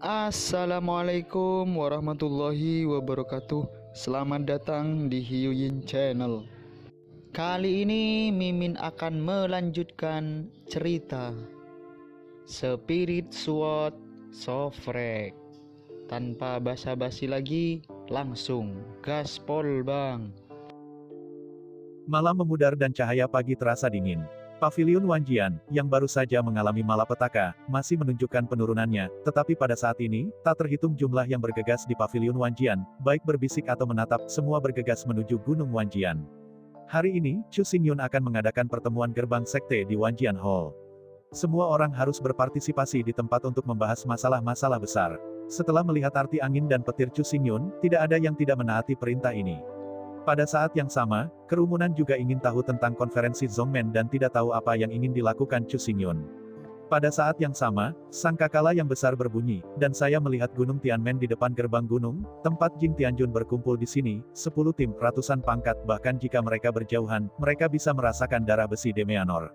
Assalamualaikum warahmatullahi wabarakatuh. Selamat datang di Hyuyin Channel. Kali ini Mimin akan melanjutkan cerita Spirit Sword Sofrek. Tanpa basa-basi lagi, langsung gaspol bang. Malam memudar dan cahaya pagi terasa dingin. Paviliun Wanjian, yang baru saja mengalami malapetaka, masih menunjukkan penurunannya, tetapi pada saat ini, tak terhitung jumlah yang bergegas di Paviliun Wanjian, baik berbisik atau menatap, semua bergegas menuju Gunung Wanjian. Hari ini, Chu Xingyun akan mengadakan pertemuan gerbang sekte di Wanjian Hall. Semua orang harus berpartisipasi di tempat untuk membahas masalah-masalah besar. Setelah melihat arti angin dan petir Chu Xingyun, tidak ada yang tidak menaati perintah ini. Pada saat yang sama, kerumunan juga ingin tahu tentang konferensi Zongmen dan tidak tahu apa yang ingin dilakukan Chu Xingyun. Pada saat yang sama, sangkakala yang besar berbunyi, dan saya melihat Gunung Tianmen di depan gerbang gunung, tempat Jing Tianjun berkumpul di sini, 10 tim, ratusan pangkat, bahkan jika mereka berjauhan, mereka bisa merasakan darah besi Demeanor.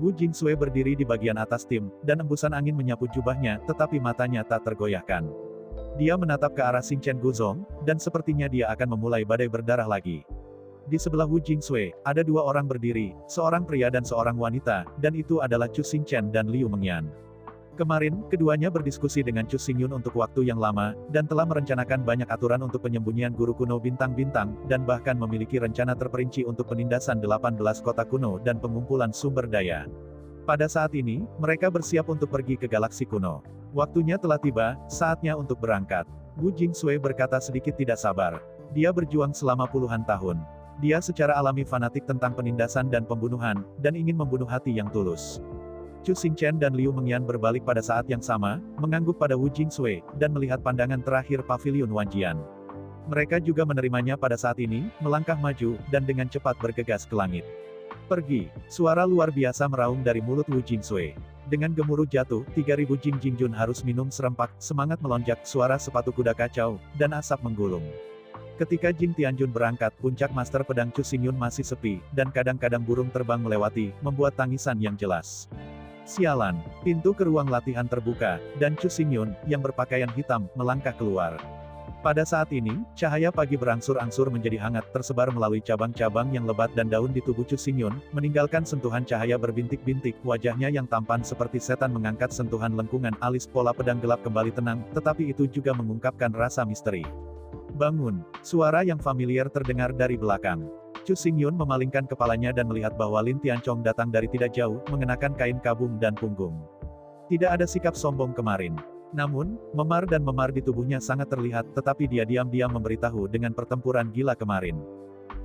Wu Jingsui berdiri di bagian atas tim, dan embusan angin menyapu jubahnya, tetapi matanya tak tergoyahkan. Dia menatap ke arah Xingchen Guzong, dan sepertinya dia akan memulai badai berdarah lagi. Di sebelah Wu Jingsui, ada dua orang berdiri, seorang pria dan seorang wanita, dan itu adalah Chu Xingchen dan Liu Mengyan. Kemarin, keduanya berdiskusi dengan Chu Xingyun untuk waktu yang lama, dan telah merencanakan banyak aturan untuk penyembunyian guru kuno bintang-bintang, dan bahkan memiliki rencana terperinci untuk penindasan 18 kota kuno dan pengumpulan sumber daya. Pada saat ini, mereka bersiap untuk pergi ke galaksi kuno. Waktunya telah tiba, saatnya untuk berangkat. Wu Jingsui berkata sedikit tidak sabar. Dia berjuang selama puluhan tahun. Dia secara alami fanatik tentang penindasan dan pembunuhan, dan ingin membunuh hati yang tulus. Chu Xingchen dan Liu Mengyan berbalik pada saat yang sama, mengangguk pada Wu Jingsui, dan melihat pandangan terakhir Paviliun Wanjian. Mereka juga menerimanya pada saat ini, melangkah maju, dan dengan cepat bergegas ke langit. Pergi, suara luar biasa meraung dari mulut Wu Jingsui. Dengan gemuruh jatuh, 3000 Jing Jingjun harus minum serempak, semangat melonjak, suara sepatu kuda kacau, dan asap menggulung. Ketika Jing Tianjun berangkat, puncak master pedang Chu Xingyun masih sepi, dan kadang-kadang burung terbang melewati, membuat tangisan yang jelas. Sialan, pintu ke ruang latihan terbuka, dan Chu Xingyun, yang berpakaian hitam, melangkah keluar. Pada saat ini, cahaya pagi berangsur-angsur menjadi hangat, tersebar melalui cabang-cabang yang lebat dan daun di tubuh Chu Xingyun, meninggalkan sentuhan cahaya berbintik-bintik, wajahnya yang tampan seperti setan mengangkat sentuhan lengkungan alis pola pedang gelap kembali tenang, tetapi itu juga mengungkapkan rasa misteri. Bangun, suara yang familiar terdengar dari belakang. Chu Xingyun memalingkan kepalanya dan melihat bahwa Lin Tianchong datang dari tidak jauh, mengenakan kain kabung dan punggung. Tidak ada sikap sombong kemarin. Namun, memar dan memar di tubuhnya sangat terlihat, tetapi dia diam-diam memberitahu dengan pertempuran gila kemarin.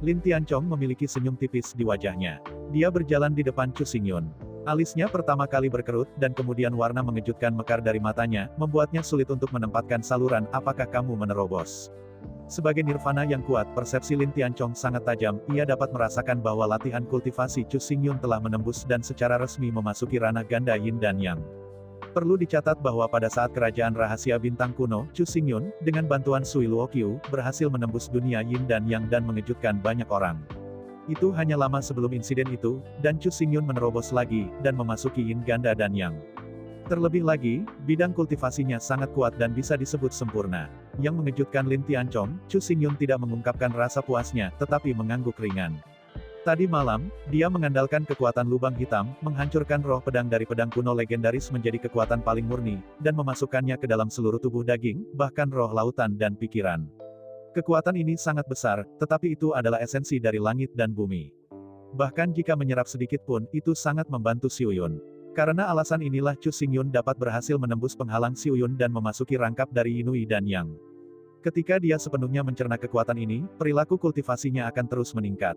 Lin Tianchong memiliki senyum tipis di wajahnya. Dia berjalan di depan Chu Xingyun. Alisnya pertama kali berkerut, dan kemudian warna mengejutkan mekar dari matanya, membuatnya sulit untuk menempatkan saluran, apakah kamu menerobos? Sebagai nirvana yang kuat, persepsi Lin Tianchong sangat tajam, ia dapat merasakan bahwa latihan kultivasi Chu Xingyun telah menembus dan secara resmi memasuki ranah ganda Yin dan Yang. Perlu dicatat bahwa pada saat kerajaan rahasia bintang kuno, Chu Xingyun, dengan bantuan Sui Luoqiu, berhasil menembus dunia Yin dan Yang dan mengejutkan banyak orang. Itu hanya lama sebelum insiden itu, dan Chu Xingyun menerobos lagi, dan memasuki Yin ganda dan Yang. Terlebih lagi, bidang kultivasinya sangat kuat dan bisa disebut sempurna. Yang mengejutkan Lin Tianchong, Chu Xingyun tidak mengungkapkan rasa puasnya, tetapi mengangguk ringan. Tadi malam, dia mengandalkan kekuatan lubang hitam, menghancurkan roh pedang dari pedang kuno legendaris menjadi kekuatan paling murni, dan memasukkannya ke dalam seluruh tubuh daging, bahkan roh lautan dan pikiran. Kekuatan ini sangat besar, tetapi itu adalah esensi dari langit dan bumi. Bahkan jika menyerap sedikit pun, itu sangat membantu Xiuyun. Karena alasan inilah Chu Xingyun dapat berhasil menembus penghalang Xiuyun dan memasuki rangkap dari Yinui dan Yang. Ketika dia sepenuhnya mencerna kekuatan ini, perilaku kultivasinya akan terus meningkat.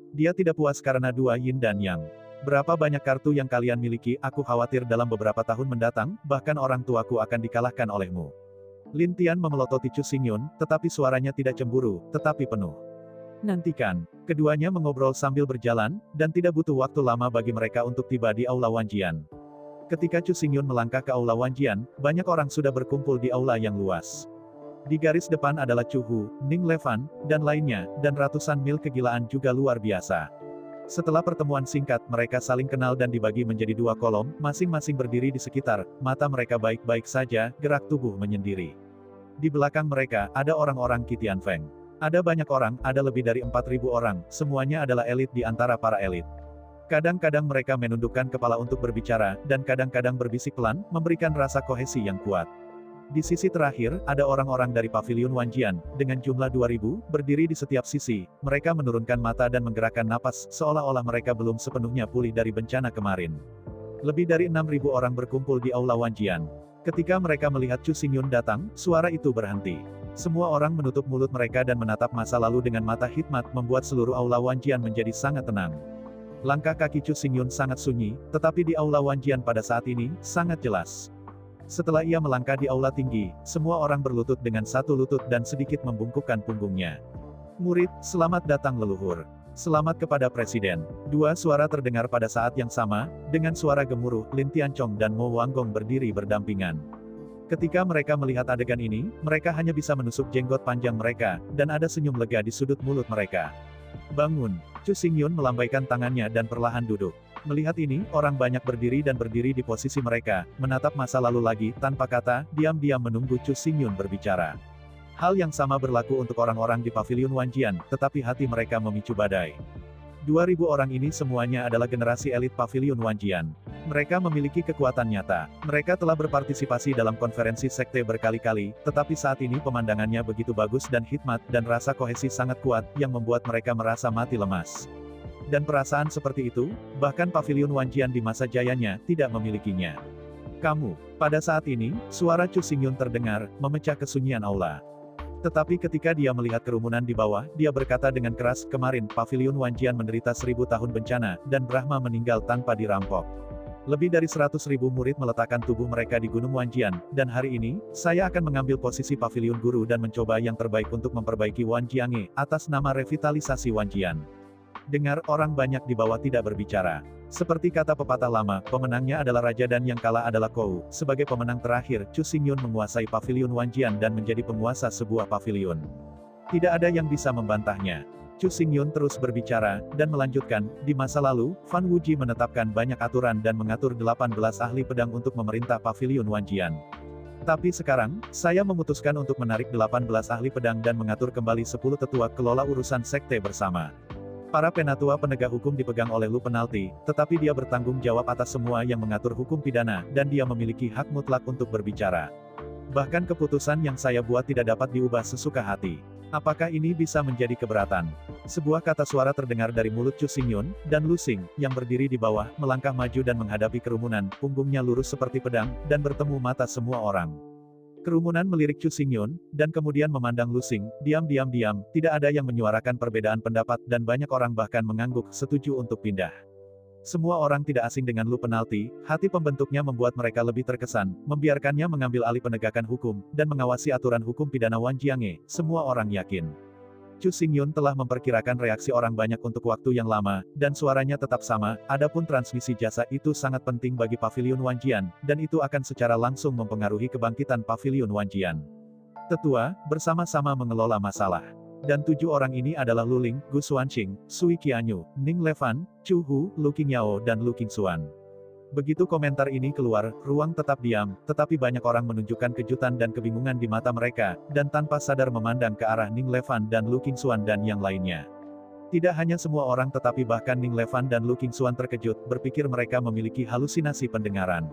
Dia tidak puas karena dua Yin dan Yang. Berapa banyak kartu yang kalian miliki, aku khawatir dalam beberapa tahun mendatang, bahkan orang tuaku akan dikalahkan olehmu. Lin Tian memelototi Chu Xingyun, tetapi suaranya tidak cemburu, tetapi penuh. Nantikan. Keduanya mengobrol sambil berjalan, dan tidak butuh waktu lama bagi mereka untuk tiba di Aula Wanjian. Ketika Chu Xingyun melangkah ke Aula Wanjian, banyak orang sudah berkumpul di aula yang luas. Di garis depan adalah Chu Hu, Ning Levan, dan lainnya, dan ratusan mil kegilaan juga luar biasa. Setelah pertemuan singkat, mereka saling kenal dan dibagi menjadi dua kolom, masing-masing berdiri di sekitar, mata mereka baik-baik saja, gerak tubuh menyendiri. Di belakang mereka, ada orang-orang Qi Tianfeng. Ada banyak orang, ada lebih dari 4.000 orang, semuanya adalah elit di antara para elit. Kadang-kadang mereka menundukkan kepala untuk berbicara, dan kadang-kadang berbisik pelan, memberikan rasa kohesi yang kuat. Di sisi terakhir, ada orang-orang dari Paviliun Wanjian, dengan jumlah 2.000, berdiri di setiap sisi, mereka menurunkan mata dan menggerakkan napas, seolah-olah mereka belum sepenuhnya pulih dari bencana kemarin. Lebih dari 6.000 orang berkumpul di Aula Wanjian. Ketika mereka melihat Chu Xingyun datang, suara itu berhenti. Semua orang menutup mulut mereka dan menatap masa lalu dengan mata hikmat, membuat seluruh Aula Wanjian menjadi sangat tenang. Langkah kaki Chu Xingyun sangat sunyi, tetapi di Aula Wanjian pada saat ini, sangat jelas. Setelah ia melangkah di aula tinggi, semua orang berlutut dengan satu lutut dan sedikit membungkukkan punggungnya. Murid, selamat datang leluhur. Selamat kepada Presiden. Dua suara terdengar pada saat yang sama, dengan suara gemuruh, Lin Tianchong dan Mo Wanggong berdiri berdampingan. Ketika mereka melihat adegan ini, mereka hanya bisa menusuk jenggot panjang mereka, dan ada senyum lega di sudut mulut mereka. Bangun. Chu Xingyun melambaikan tangannya dan perlahan duduk. Melihat ini, orang banyak berdiri di posisi mereka, menatap masa lalu lagi, tanpa kata, diam-diam menunggu Chu Xingyun berbicara. Hal yang sama berlaku untuk orang-orang di Paviliun Wanjian, tetapi hati mereka memicu badai. 2.000 orang ini semuanya adalah generasi elit Paviliun Wanjian. Mereka memiliki kekuatan nyata. Mereka telah berpartisipasi dalam konferensi sekte berkali-kali, tetapi saat ini pemandangannya begitu bagus dan hikmat, dan rasa kohesi sangat kuat, yang membuat mereka merasa mati lemas. Dan perasaan seperti itu, bahkan Paviliun Wanjian di masa jayanya, tidak memilikinya. Kamu. Pada saat ini, suara Chu Xingyun terdengar, memecah kesunyian aula. Tetapi ketika dia melihat kerumunan di bawah, dia berkata dengan keras, kemarin, Paviliun Wanjian menderita 1000 tahun bencana, dan Brahma meninggal tanpa dirampok. Lebih dari 100.000 murid meletakkan tubuh mereka di Gunung Wanjian, dan hari ini, saya akan mengambil posisi Paviliun Guru dan mencoba yang terbaik untuk memperbaiki Wanjiange, atas nama revitalisasi Wanjian. Dengar, orang banyak di bawah tidak berbicara. Seperti kata pepatah lama, pemenangnya adalah raja dan yang kalah adalah kou. Sebagai pemenang terakhir, Chu Xingyun menguasai Paviliun Wanjian dan menjadi penguasa sebuah paviliun. Tidak ada yang bisa membantahnya. Chu Xingyun terus berbicara, dan melanjutkan, di masa lalu, Fan Wuji menetapkan banyak aturan dan mengatur 18 ahli pedang untuk memerintah Paviliun Wanjian. Tapi sekarang, saya memutuskan untuk menarik 18 ahli pedang dan mengatur kembali 10 tetua kelola urusan sekte bersama. Para penatua penegak hukum dipegang oleh Lu Penalti, tetapi dia bertanggung jawab atas semua yang mengatur hukum pidana, dan dia memiliki hak mutlak untuk berbicara. Bahkan keputusan yang saya buat tidak dapat diubah sesuka hati. Apakah ini bisa menjadi keberatan? Sebuah kata suara terdengar dari mulut Chu Xingyun, dan Lu Xing, yang berdiri di bawah, melangkah maju dan menghadapi kerumunan, punggungnya lurus seperti pedang, dan bertemu mata semua orang. Kerumunan melirik Chu Xingyun, dan kemudian memandang Lu Xing, diam, tidak ada yang menyuarakan perbedaan pendapat, dan banyak orang bahkan mengangguk, setuju untuk pindah. Semua orang tidak asing dengan Lu Penalti, hati pembentuknya membuat mereka lebih terkesan, membiarkannya mengambil alih penegakan hukum, dan mengawasi aturan hukum pidana Wanjiange, semua orang yakin. Chu Xingyun telah memperkirakan reaksi orang banyak untuk waktu yang lama, dan suaranya tetap sama, adapun transmisi jasa itu sangat penting bagi Paviliun Wanjian, dan itu akan secara langsung mempengaruhi kebangkitan Paviliun Wanjian. Tetua, bersama-sama mengelola masalah. Dan 7 orang ini adalah Lu Ling, Gu Xuanqing, Sui Qianyu, Ning Lefan, Chu Hu, Lu Qingyao dan Lu Qingxuan. Begitu komentar ini keluar, ruang tetap diam, tetapi banyak orang menunjukkan kejutan dan kebingungan di mata mereka, dan tanpa sadar memandang ke arah Ning Lefan dan Lu Qingxuan dan yang lainnya. Tidak hanya semua orang tetapi bahkan Ning Lefan dan Lu Qingxuan terkejut, berpikir mereka memiliki halusinasi pendengaran.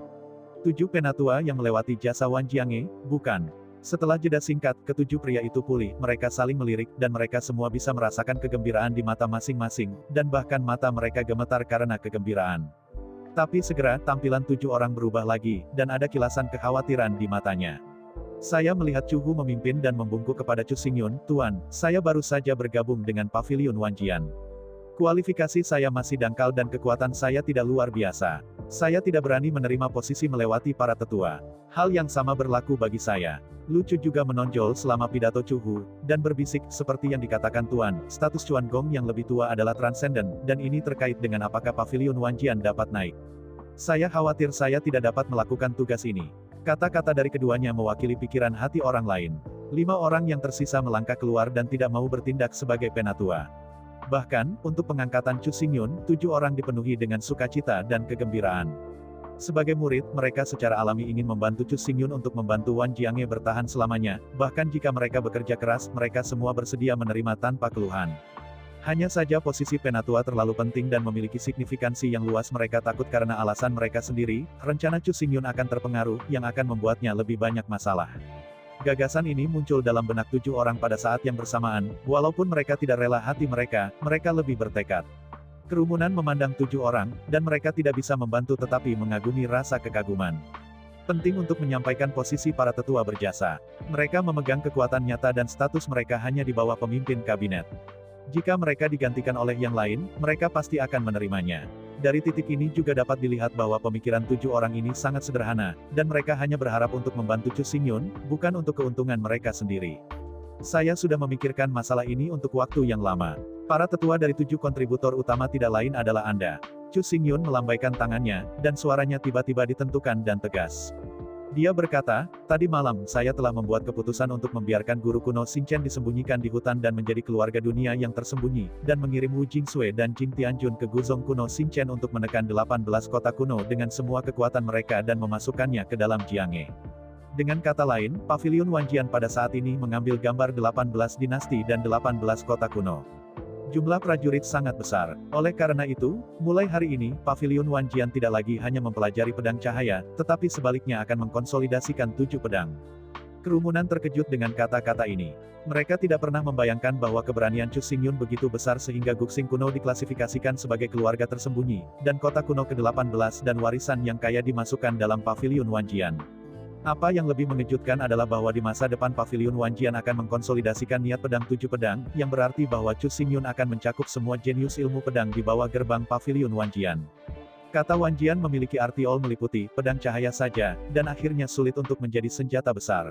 7 penatua yang melewati jasa Wanjiange, bukan. Setelah jeda singkat, ketujuh pria itu pulih, mereka saling melirik, dan mereka semua bisa merasakan kegembiraan di mata masing-masing, dan bahkan mata mereka gemetar karena kegembiraan. Tapi segera, tampilan 7 orang berubah lagi, dan ada kilasan kekhawatiran di matanya. Saya melihat Chu Hu memimpin dan membungkuk kepada Chu Xingyun, Tuan, saya baru saja bergabung dengan Paviliun Wanjian. Kualifikasi saya masih dangkal dan kekuatan saya tidak luar biasa. Saya tidak berani menerima posisi melewati para tetua. Hal yang sama berlaku bagi saya. Lu Chu juga menonjol selama pidato Chu Hu, dan berbisik, seperti yang dikatakan Tuan, status Chuan Gong yang lebih tua adalah transenden, dan ini terkait dengan apakah Paviliun Wanjian dapat naik. Saya khawatir saya tidak dapat melakukan tugas ini. Kata-kata dari keduanya mewakili pikiran hati orang lain. 5 orang yang tersisa melangkah keluar dan tidak mau bertindak sebagai penatua. Bahkan, untuk pengangkatan Chu Xingyun, 7 orang dipenuhi dengan sukacita dan kegembiraan. Sebagai murid, mereka secara alami ingin membantu Chu Xingyun untuk membantu Wan Jiange bertahan selamanya, bahkan jika mereka bekerja keras, mereka semua bersedia menerima tanpa keluhan. Hanya saja posisi penatua terlalu penting dan memiliki signifikansi yang luas, mereka takut karena alasan mereka sendiri, rencana Chu Xingyun akan terpengaruh, yang akan membuatnya lebih banyak masalah. Gagasan ini muncul dalam benak 7 orang pada saat yang bersamaan, walaupun mereka tidak rela hati mereka lebih bertekad. Kerumunan memandang 7 orang, dan mereka tidak bisa membantu tetapi mengagumi rasa kekaguman. Penting untuk menyampaikan posisi para tetua berjasa. Mereka memegang kekuatan nyata dan status mereka hanya di bawah pemimpin kabinet. Jika mereka digantikan oleh yang lain, mereka pasti akan menerimanya. Dari titik ini juga dapat dilihat bahwa pemikiran 7 orang ini sangat sederhana, dan mereka hanya berharap untuk membantu Chu Xingyun, bukan untuk keuntungan mereka sendiri. Saya sudah memikirkan masalah ini untuk waktu yang lama. Para tetua dari 7 kontributor utama tidak lain adalah Anda. Chu Xingyun melambaikan tangannya, dan suaranya tiba-tiba ditentukan dan tegas. Dia berkata, tadi malam, saya telah membuat keputusan untuk membiarkan guru kuno Xinchen disembunyikan di hutan dan menjadi keluarga dunia yang tersembunyi, dan mengirim Wu Jingsui dan Jing Tianjun ke Guzong kuno Xinchen untuk menekan 18 kota kuno dengan semua kekuatan mereka dan memasukkannya ke dalam Jiange. Dengan kata lain, Paviliun Wanjian pada saat ini mengambil gambar 18 dinasti dan 18 kota kuno. Jumlah prajurit sangat besar. Oleh karena itu, mulai hari ini, Paviliun Wanjian tidak lagi hanya mempelajari pedang cahaya, tetapi sebaliknya akan mengkonsolidasikan 7 pedang. Kerumunan terkejut dengan kata-kata ini. Mereka tidak pernah membayangkan bahwa keberanian Chu Xingyun begitu besar sehingga Guxing kuno diklasifikasikan sebagai keluarga tersembunyi, dan kota kuno ke-18 dan warisan yang kaya dimasukkan dalam Paviliun Wanjian. Apa yang lebih mengejutkan adalah bahwa di masa depan Paviliun Wanjian akan mengkonsolidasikan niat pedang 7 pedang, yang berarti bahwa Chu Xingyun akan mencakup semua jenius ilmu pedang di bawah gerbang Paviliun Wanjian. Kata Wanjian memiliki arti all meliputi, pedang cahaya saja, dan akhirnya sulit untuk menjadi senjata besar.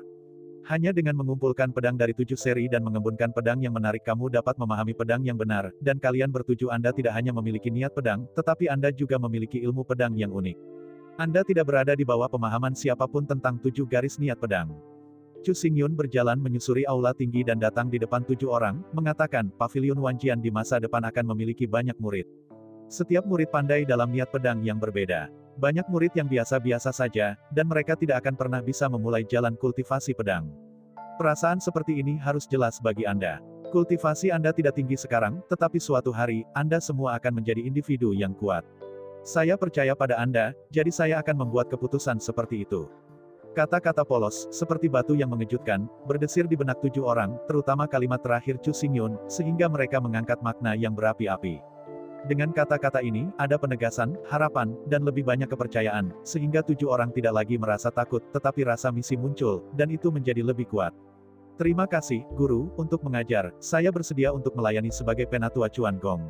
Hanya dengan mengumpulkan pedang dari 7 seri dan mengembunkan pedang yang menarik kamu dapat memahami pedang yang benar, dan kalian bertujuh Anda tidak hanya memiliki niat pedang, tetapi Anda juga memiliki ilmu pedang yang unik. Anda tidak berada di bawah pemahaman siapapun tentang 7 garis niat pedang. Chu Xingyun berjalan menyusuri aula tinggi dan datang di depan 7 orang, mengatakan, Paviliun Wanjian di masa depan akan memiliki banyak murid. Setiap murid pandai dalam niat pedang yang berbeda. Banyak murid yang biasa-biasa saja, dan mereka tidak akan pernah bisa memulai jalan kultivasi pedang. Perasaan seperti ini harus jelas bagi Anda. Kultivasi Anda tidak tinggi sekarang, tetapi suatu hari, Anda semua akan menjadi individu yang kuat. Saya percaya pada Anda, jadi saya akan membuat keputusan seperti itu. Kata-kata polos, seperti batu yang mengejutkan, berdesir di benak 7 orang, terutama kalimat terakhir Chu Xingyun, sehingga mereka mengangkat makna yang berapi-api. Dengan kata-kata ini, ada penegasan, harapan, dan lebih banyak kepercayaan, sehingga 7 orang tidak lagi merasa takut, tetapi rasa misi muncul, dan itu menjadi lebih kuat. Terima kasih, Guru, untuk mengajar, saya bersedia untuk melayani sebagai penatua Chuan Gong.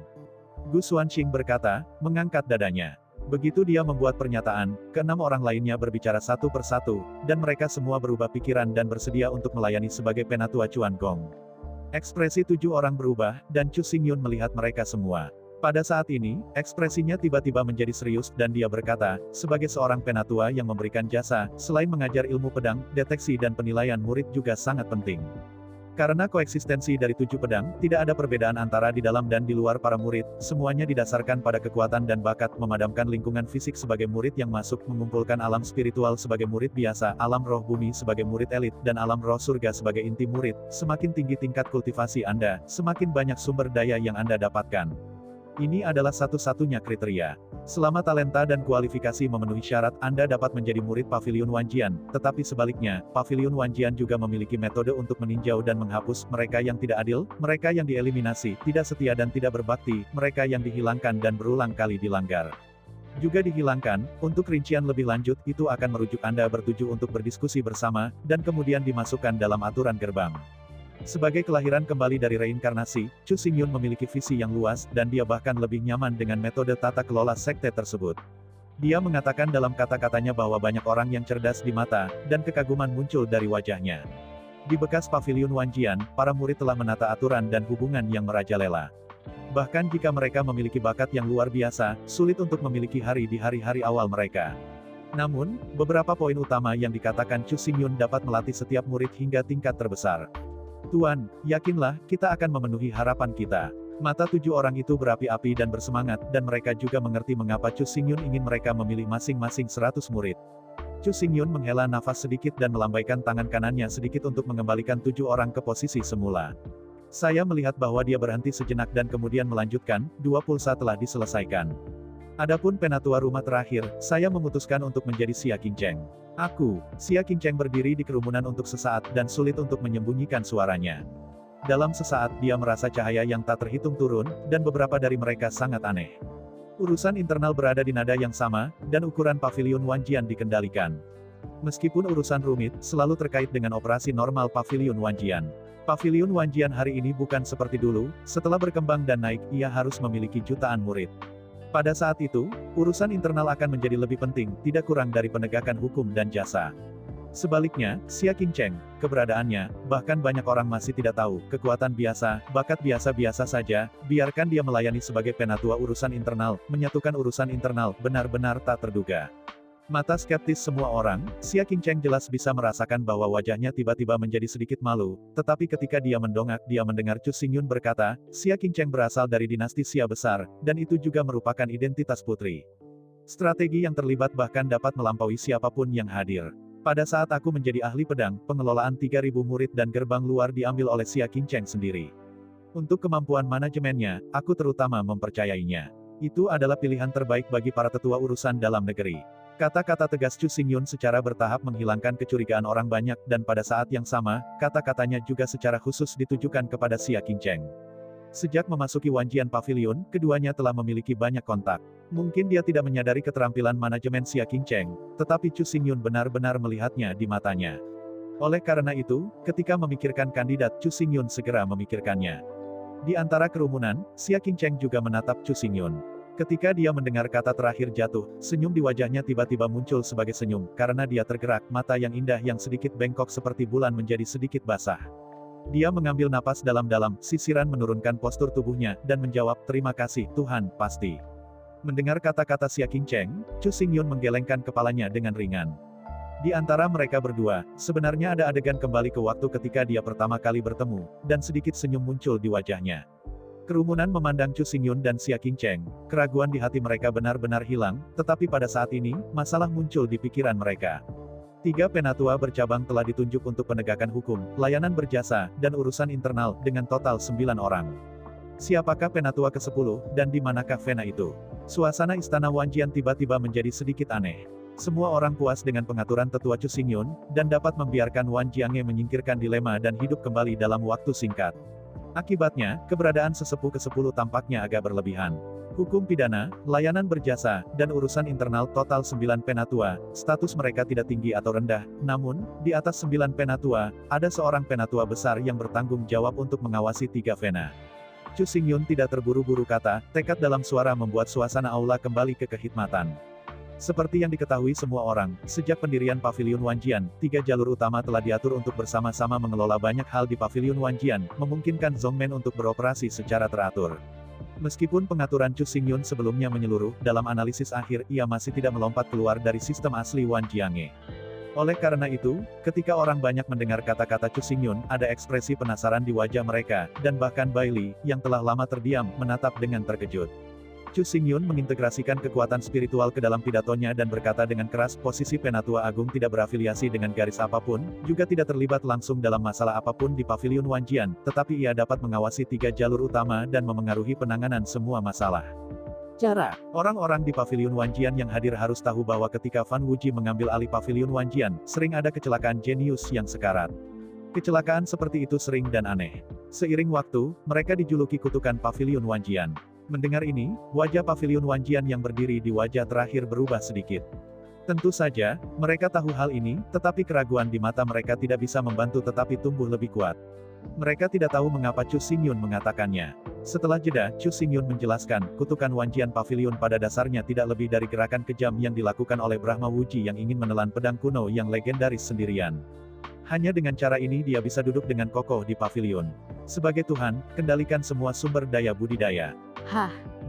Gu Xuanxing berkata, mengangkat dadanya. Begitu dia membuat pernyataan, ke-6 orang lainnya berbicara satu persatu, dan mereka semua berubah pikiran dan bersedia untuk melayani sebagai penatua Chuan Gong. Ekspresi 7 orang berubah, dan Chu Xingyun melihat mereka semua. Pada saat ini, ekspresinya tiba-tiba menjadi serius, dan dia berkata, sebagai seorang penatua yang memberikan jasa, selain mengajar ilmu pedang, deteksi dan penilaian murid juga sangat penting. Karena koeksistensi dari 7 pedang, tidak ada perbedaan antara di dalam dan di luar para murid, semuanya didasarkan pada kekuatan dan bakat, memadamkan lingkungan fisik sebagai murid yang masuk, mengumpulkan alam spiritual sebagai murid biasa, alam roh bumi sebagai murid elit, dan alam roh surga sebagai inti murid. Semakin tinggi tingkat kultivasi Anda, semakin banyak sumber daya yang Anda dapatkan. Ini adalah satu-satunya kriteria. Selama talenta dan kualifikasi memenuhi syarat, Anda dapat menjadi murid Paviliun Wanjian, tetapi sebaliknya, Paviliun Wanjian juga memiliki metode untuk meninjau dan menghapus mereka yang tidak adil, mereka yang dieliminasi, tidak setia dan tidak berbakti, mereka yang dihilangkan dan berulang kali dilanggar. Juga dihilangkan, untuk rincian lebih lanjut, itu akan merujuk Anda bertuju untuk berdiskusi bersama, dan kemudian dimasukkan dalam aturan gerbang. Sebagai kelahiran kembali dari reinkarnasi, Chu Xingyun memiliki visi yang luas, dan dia bahkan lebih nyaman dengan metode tata kelola sekte tersebut. Dia mengatakan dalam kata-katanya bahwa banyak orang yang cerdas di mata, dan kekaguman muncul dari wajahnya. Di bekas Paviliun Wanjian, para murid telah menata aturan dan hubungan yang merajalela. Bahkan jika mereka memiliki bakat yang luar biasa, sulit untuk memiliki hari di hari-hari awal mereka. Namun, beberapa poin utama yang dikatakan Chu Xingyun dapat melatih setiap murid hingga tingkat terbesar. Tuan, yakinlah, kita akan memenuhi harapan kita. Mata 7 orang itu berapi-api dan bersemangat, dan mereka juga mengerti mengapa Chu Xingyun ingin mereka memilih masing-masing 100 murid. Chu Xingyun menghela nafas sedikit dan melambaikan tangan kanannya sedikit untuk mengembalikan 7 orang ke posisi semula. Saya melihat bahwa dia berhenti sejenak dan kemudian melanjutkan, 2 pulsa telah diselesaikan. Adapun penatua rumah terakhir, saya memutuskan untuk menjadi Xia Qingcheng. Xia Qingcheng berdiri di kerumunan untuk sesaat dan sulit untuk menyembunyikan suaranya. Dalam sesaat dia merasa cahaya yang tak terhitung turun, dan beberapa dari mereka sangat aneh. Urusan internal berada di nada yang sama, dan ukuran pavilion Wanjian dikendalikan. Meskipun urusan rumit, selalu terkait dengan operasi normal pavilion Wanjian. Pavilion Wanjian hari ini bukan seperti dulu, setelah berkembang dan naik, ia harus memiliki jutaan murid. Pada saat itu, urusan internal akan menjadi lebih penting, tidak kurang dari penegakan hukum dan jasa. Sebaliknya, Xia Qingcheng, keberadaannya, bahkan banyak orang masih tidak tahu, kekuatan biasa, bakat biasa-biasa saja, biarkan dia melayani sebagai penatua urusan internal, menyatukan urusan internal, benar-benar tak terduga. Mata skeptis semua orang, Xia Qingcheng jelas bisa merasakan bahwa wajahnya tiba-tiba menjadi sedikit malu, tetapi ketika dia mendongak, dia mendengar Chu Xingyun berkata, Xia Qingcheng berasal dari dinasti Xia besar, dan itu juga merupakan identitas putri. Strategi yang terlibat bahkan dapat melampaui siapapun yang hadir. Pada saat aku menjadi ahli pedang, pengelolaan 3.000 murid dan gerbang luar diambil oleh Xia Qingcheng sendiri. Untuk kemampuan manajemennya, aku terutama mempercayainya. Itu adalah pilihan terbaik bagi para tetua urusan dalam negeri. Kata-kata tegas Chu Xingyun secara bertahap menghilangkan kecurigaan orang banyak, dan pada saat yang sama, kata-katanya juga secara khusus ditujukan kepada Xia Qingcheng. Sejak memasuki Wanjian Pavilion, keduanya telah memiliki banyak kontak. Mungkin dia tidak menyadari keterampilan manajemen Xia Qingcheng, tetapi Chu Xingyun benar-benar melihatnya di matanya. Oleh karena itu, ketika memikirkan kandidat, Chu Xingyun segera memikirkannya. Di antara kerumunan, Xia Qingcheng juga menatap Chu Xingyun. Ketika dia mendengar kata terakhir jatuh, senyum di wajahnya tiba-tiba muncul sebagai senyum, karena dia tergerak, mata yang indah yang sedikit bengkok seperti bulan menjadi sedikit basah. Dia mengambil napas dalam-dalam, sisiran menurunkan postur tubuhnya, dan menjawab, terima kasih, Tuhan, pasti. Mendengar kata-kata Xia Qingcheng, Chu Xingyun menggelengkan kepalanya dengan ringan. Di antara mereka berdua, sebenarnya ada adegan kembali ke waktu ketika dia pertama kali bertemu, dan sedikit senyum muncul di wajahnya. Kerumunan memandang Chu Xingyun dan Xia Qingcheng, keraguan di hati mereka benar-benar hilang, tetapi pada saat ini, masalah muncul di pikiran mereka. 3 penatua bercabang telah ditunjuk untuk penegakan hukum, layanan berjasa, dan urusan internal, dengan total 9 orang. Siapakah penatua ke-10, dan di manakah Vena itu? Suasana istana Wanjian tiba-tiba menjadi sedikit aneh. Semua orang puas dengan pengaturan tetua Chu Xingyun, dan dapat membiarkan Wan Jiange menyingkirkan dilema dan hidup kembali dalam waktu singkat. Akibatnya, keberadaan sesepuh ke-10 tampaknya agak berlebihan. Hukum pidana, layanan berjasa, dan urusan internal total 9 penatua, status mereka tidak tinggi atau rendah, namun, di atas 9 penatua, ada seorang penatua besar yang bertanggung jawab untuk mengawasi 3 Vena. Chu Xingyun tidak terburu-buru kata, tekad dalam suara membuat suasana aula kembali ke kehikmatan. Seperti yang diketahui semua orang, sejak pendirian Pavilion Wanjian, 3 jalur utama telah diatur untuk bersama-sama mengelola banyak hal di Pavilion Wanjian, memungkinkan Zongmen untuk beroperasi secara teratur. Meskipun pengaturan Chu Xingyun sebelumnya menyeluruh, dalam analisis akhir ia masih tidak melompat keluar dari sistem asli Wan Jiange. Oleh karena itu, ketika orang banyak mendengar kata-kata Chu Xingyun, ada ekspresi penasaran di wajah mereka, dan bahkan Bailey, yang telah lama terdiam, menatap dengan terkejut. Chu Xingyun mengintegrasikan kekuatan spiritual ke dalam pidatonya dan berkata dengan keras, posisi Penatua Agung tidak berafiliasi dengan garis apapun, juga tidak terlibat langsung dalam masalah apapun di Pavilion Wanjian, tetapi ia dapat mengawasi 3 jalur utama dan memengaruhi penanganan semua masalah. Cara. Orang-orang di Pavilion Wanjian yang hadir harus tahu bahwa ketika Fan Wuji mengambil alih Pavilion Wanjian, sering ada kecelakaan jenius yang sekarat. Kecelakaan seperti itu sering dan aneh. Seiring waktu, mereka dijuluki kutukan Pavilion Wanjian. Mendengar ini, wajah Pavilion Wanjian yang berdiri di wajah terakhir berubah sedikit. Tentu saja, mereka tahu hal ini, tetapi keraguan di mata mereka tidak bisa membantu tetapi tumbuh lebih kuat. Mereka tidak tahu mengapa Chu Xingyun mengatakannya. Setelah jeda, Chu Xingyun menjelaskan, kutukan Wanjian Pavilion pada dasarnya tidak lebih dari gerakan kejam yang dilakukan oleh Brahma Wuji yang ingin menelan pedang kuno yang legendaris sendirian. Hanya dengan cara ini dia bisa duduk dengan kokoh di pavilion. Sebagai Tuhan, kendalikan semua sumber daya budidaya.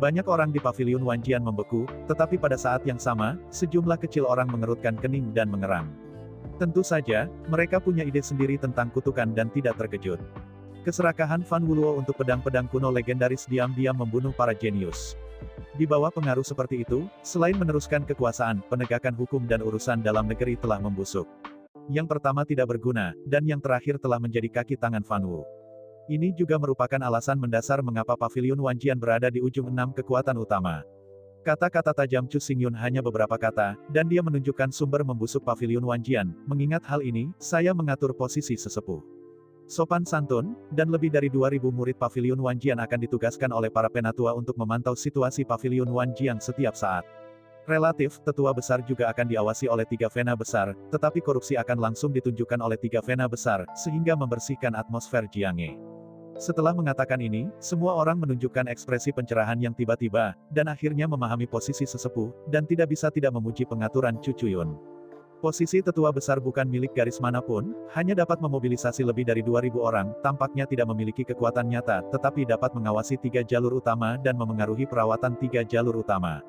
Banyak orang di Pavilion Wanjian membeku, tetapi pada saat yang sama, sejumlah kecil orang mengerutkan kening dan mengerang. Tentu saja, mereka punya ide sendiri tentang kutukan dan tidak terkejut. Keserakahan Fan Wuluo untuk pedang-pedang kuno legendaris diam-diam membunuh para jenius. Di bawah pengaruh seperti itu, selain meneruskan kekuasaan, penegakan hukum dan urusan dalam negeri telah membusuk. Yang pertama tidak berguna, dan yang terakhir telah menjadi kaki tangan Fan Wu. Ini juga merupakan alasan mendasar mengapa Paviliun Wanjian berada di ujung 6 kekuatan utama. Kata-kata tajam Chu Xingyun hanya beberapa kata, dan dia menunjukkan sumber membusuk Paviliun Wanjian. Mengingat hal ini, saya mengatur posisi sesepuh. Sopan santun, dan lebih dari 2.000 murid Paviliun Wanjian akan ditugaskan oleh para penatua untuk memantau situasi Paviliun Wanjian setiap saat. Relatif, tetua besar juga akan diawasi oleh 3 vena besar, tetapi korupsi akan langsung ditunjukkan oleh 3 vena besar, sehingga membersihkan atmosfer Jianghe. Setelah mengatakan ini, semua orang menunjukkan ekspresi pencerahan yang tiba-tiba, dan akhirnya memahami posisi sesepuh, dan tidak bisa tidak memuji pengaturan Chu Chuyun. Posisi tetua besar bukan milik garis manapun, hanya dapat memobilisasi lebih dari 2.000 orang, tampaknya tidak memiliki kekuatan nyata, tetapi dapat mengawasi 3 jalur utama dan memengaruhi perawatan 3 jalur utama.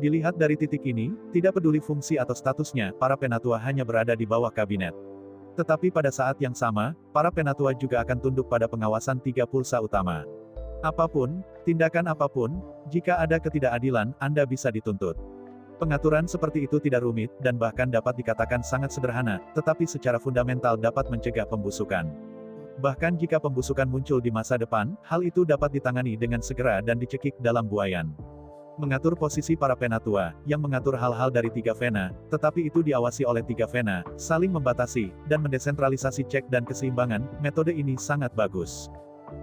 Dilihat dari titik ini, tidak peduli fungsi atau statusnya, para penatua hanya berada di bawah kabinet. Tetapi pada saat yang sama, para penatua juga akan tunduk pada pengawasan 3 pulsa utama. Apapun, tindakan apapun, jika ada ketidakadilan, Anda bisa dituntut. Pengaturan seperti itu tidak rumit, dan bahkan dapat dikatakan sangat sederhana, tetapi secara fundamental dapat mencegah pembusukan. Bahkan jika pembusukan muncul di masa depan, hal itu dapat ditangani dengan segera dan dicekik dalam buayan. Mengatur posisi para penatua, yang mengatur hal-hal dari 3 vena, tetapi itu diawasi oleh 3 vena, saling membatasi, dan mendesentralisasi cek dan keseimbangan, metode ini sangat bagus.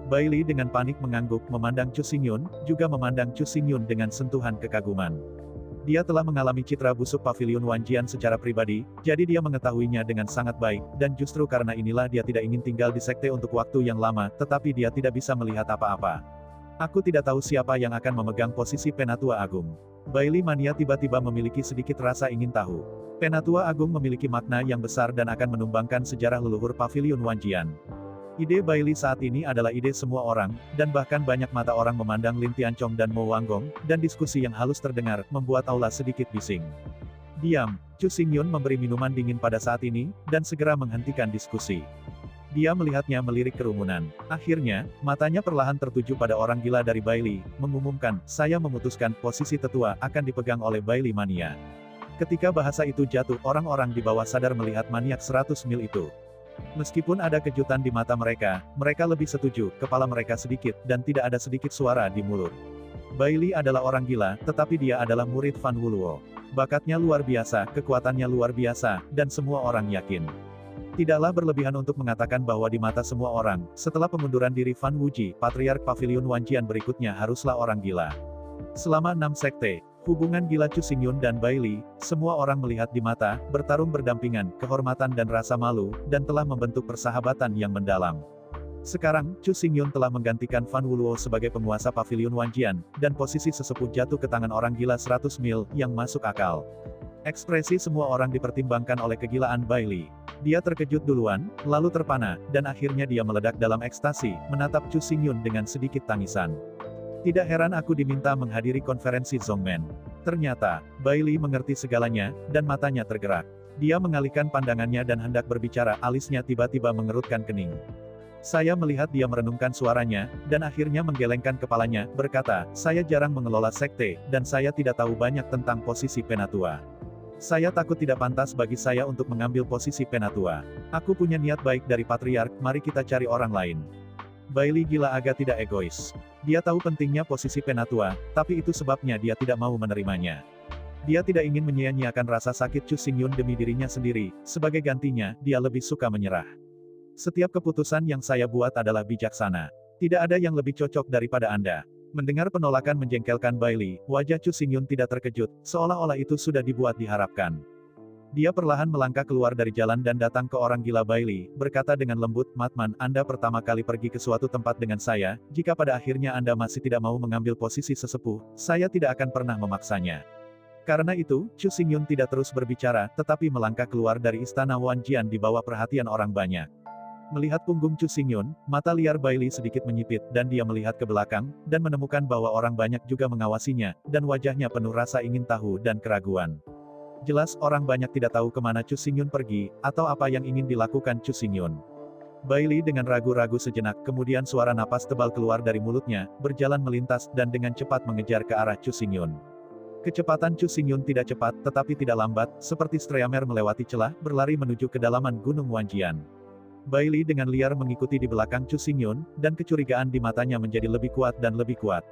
Bailey dengan panik mengangguk memandang Chu Xingyun, juga memandang Chu Xingyun dengan sentuhan kekaguman. Dia telah mengalami citra busuk Paviliun Wanjian secara pribadi, jadi dia mengetahuinya dengan sangat baik, dan justru karena inilah dia tidak ingin tinggal di sekte untuk waktu yang lama, tetapi dia tidak bisa melihat apa-apa. Aku tidak tahu siapa yang akan memegang posisi Penatua Agung. Bailey Mania tiba-tiba memiliki sedikit rasa ingin tahu. Penatua Agung memiliki makna yang besar dan akan menumbangkan sejarah leluhur Paviliun Wanjian. Ide Bailey saat ini adalah ide semua orang, dan bahkan banyak mata orang memandang Lin Tianchong dan Mo Wanggong, dan diskusi yang halus terdengar, membuat aula sedikit bising. Diam, Chu Xingyun memberi minuman dingin pada saat ini, dan segera menghentikan diskusi. Dia melihatnya melirik kerumunan. Akhirnya, matanya perlahan tertuju pada orang gila dari Bailey, mengumumkan, saya memutuskan posisi tetua akan dipegang oleh Bailey Mania. Ketika bahasa itu jatuh, orang-orang di bawah sadar melihat maniak 100 mil itu. Meskipun ada kejutan di mata mereka, mereka lebih setuju, kepala mereka sedikit, dan tidak ada sedikit suara di mulut. Bailey adalah orang gila, tetapi dia adalah murid Fan Wuluo. Bakatnya luar biasa, kekuatannya luar biasa, dan semua orang yakin. Tidaklah berlebihan untuk mengatakan bahwa di mata semua orang, setelah pengunduran diri Fan Wuji, Patriark Paviliun Wanjian berikutnya haruslah orang gila. Selama 6 sekte, hubungan gila Chu Xingyun dan Bailey, semua orang melihat di mata, bertarung berdampingan, kehormatan dan rasa malu, dan telah membentuk persahabatan yang mendalam. Sekarang, Chu Xingyun telah menggantikan Fan Wuluo sebagai penguasa Paviliun Wanjian, dan posisi sesepuh jatuh ke tangan orang gila 100 mil, yang masuk akal. Ekspresi semua orang dipertimbangkan oleh kegilaan Bailey. Dia terkejut duluan, lalu terpana, dan akhirnya dia meledak dalam ekstasi, menatap Chu Xingyun dengan sedikit tangisan. Tidak heran aku diminta menghadiri konferensi Zongmen. Ternyata, Bailey mengerti segalanya, dan matanya tergerak. Dia mengalihkan pandangannya dan hendak berbicara, alisnya tiba-tiba mengerutkan kening. Saya melihat dia merenungkan suaranya, dan akhirnya menggelengkan kepalanya, berkata, saya jarang mengelola sekte, dan saya tidak tahu banyak tentang posisi penatua. Saya takut tidak pantas bagi saya untuk mengambil posisi penatua. Aku punya niat baik dari Patriark, mari kita cari orang lain. Bailey gila agak tidak egois. Dia tahu pentingnya posisi penatua, tapi itu sebabnya dia tidak mau menerimanya. Dia tidak ingin menyia-nyiakan rasa sakit Chu Xingyun demi dirinya sendiri, sebagai gantinya, dia lebih suka menyerah. Setiap keputusan yang saya buat adalah bijaksana. Tidak ada yang lebih cocok daripada Anda. Mendengar penolakan menjengkelkan Bailey, wajah Chu Xingyun tidak terkejut, seolah-olah itu sudah dibuat diharapkan. Dia perlahan melangkah keluar dari jalan dan datang ke orang gila Bailey, berkata dengan lembut, Matman, Anda pertama kali pergi ke suatu tempat dengan saya, jika pada akhirnya Anda masih tidak mau mengambil posisi sesepuh, saya tidak akan pernah memaksanya. Karena itu, Chu Xingyun tidak terus berbicara, tetapi melangkah keluar dari istana Wanjian di bawah perhatian orang banyak. Melihat punggung Chu Xingyun, mata liar Bailey sedikit menyipit, dan dia melihat ke belakang, dan menemukan bahwa orang banyak juga mengawasinya, dan wajahnya penuh rasa ingin tahu dan keraguan. Jelas orang banyak tidak tahu kemana Chu Xingyun pergi, atau apa yang ingin dilakukan Chu Xingyun. Bailey dengan ragu-ragu sejenak, kemudian suara napas tebal keluar dari mulutnya, berjalan melintas, dan dengan cepat mengejar ke arah Chu Xingyun. Kecepatan Chu Xingyun tidak cepat, tetapi tidak lambat, seperti Streamer melewati celah, berlari menuju kedalaman Gunung Wanjian. Bailey dengan liar mengikuti di belakang Chu Xingyun, dan kecurigaan di matanya menjadi lebih kuat dan lebih kuat.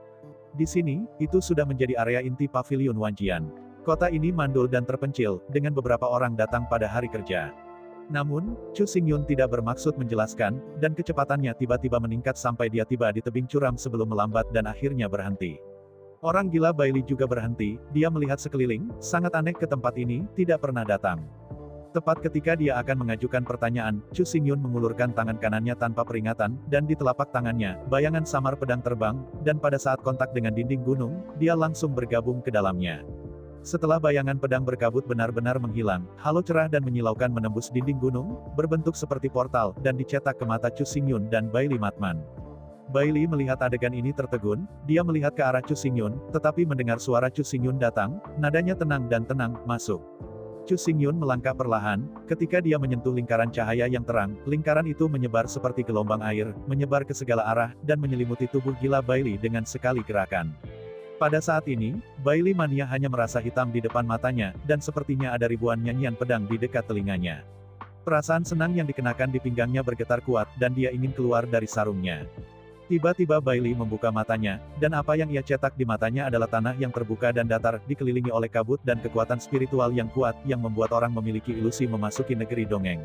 Di sini, itu sudah menjadi area inti Paviliun Wanjian. Kota ini mandul dan terpencil, dengan beberapa orang datang pada hari kerja. Namun, Chu Xingyun tidak bermaksud menjelaskan, dan kecepatannya tiba-tiba meningkat sampai dia tiba di tebing curam sebelum melambat dan akhirnya berhenti. Orang gila Bailey juga berhenti, dia melihat sekeliling, sangat aneh ke tempat ini, tidak pernah datang. Tepat ketika dia akan mengajukan pertanyaan, Chu Xingyun mengulurkan tangan kanannya tanpa peringatan, dan di telapak tangannya, bayangan samar pedang terbang, dan pada saat kontak dengan dinding gunung, dia langsung bergabung ke dalamnya. Setelah bayangan pedang berkabut benar-benar menghilang, halo cerah dan menyilaukan menembus dinding gunung, berbentuk seperti portal, dan dicetak ke mata Chu Xingyun dan Bailey Matman. Bailey melihat adegan ini tertegun, dia melihat ke arah Chu Xingyun, tetapi mendengar suara Chu Xingyun datang, nadanya tenang dan tenang, masuk. Chu Xingyun melangkah perlahan, ketika dia menyentuh lingkaran cahaya yang terang, lingkaran itu menyebar seperti gelombang air, menyebar ke segala arah, dan menyelimuti tubuh gila Bailey dengan sekali gerakan. Pada saat ini, Bailey Mania hanya merasa hitam di depan matanya, dan sepertinya ada ribuan nyanyian pedang di dekat telinganya. Perasaan senang yang dikenakan di pinggangnya bergetar kuat, dan dia ingin keluar dari sarungnya. Tiba-tiba Bailey membuka matanya, dan apa yang ia cetak di matanya adalah tanah yang terbuka dan datar, dikelilingi oleh kabut dan kekuatan spiritual yang kuat, yang membuat orang memiliki ilusi memasuki negeri dongeng.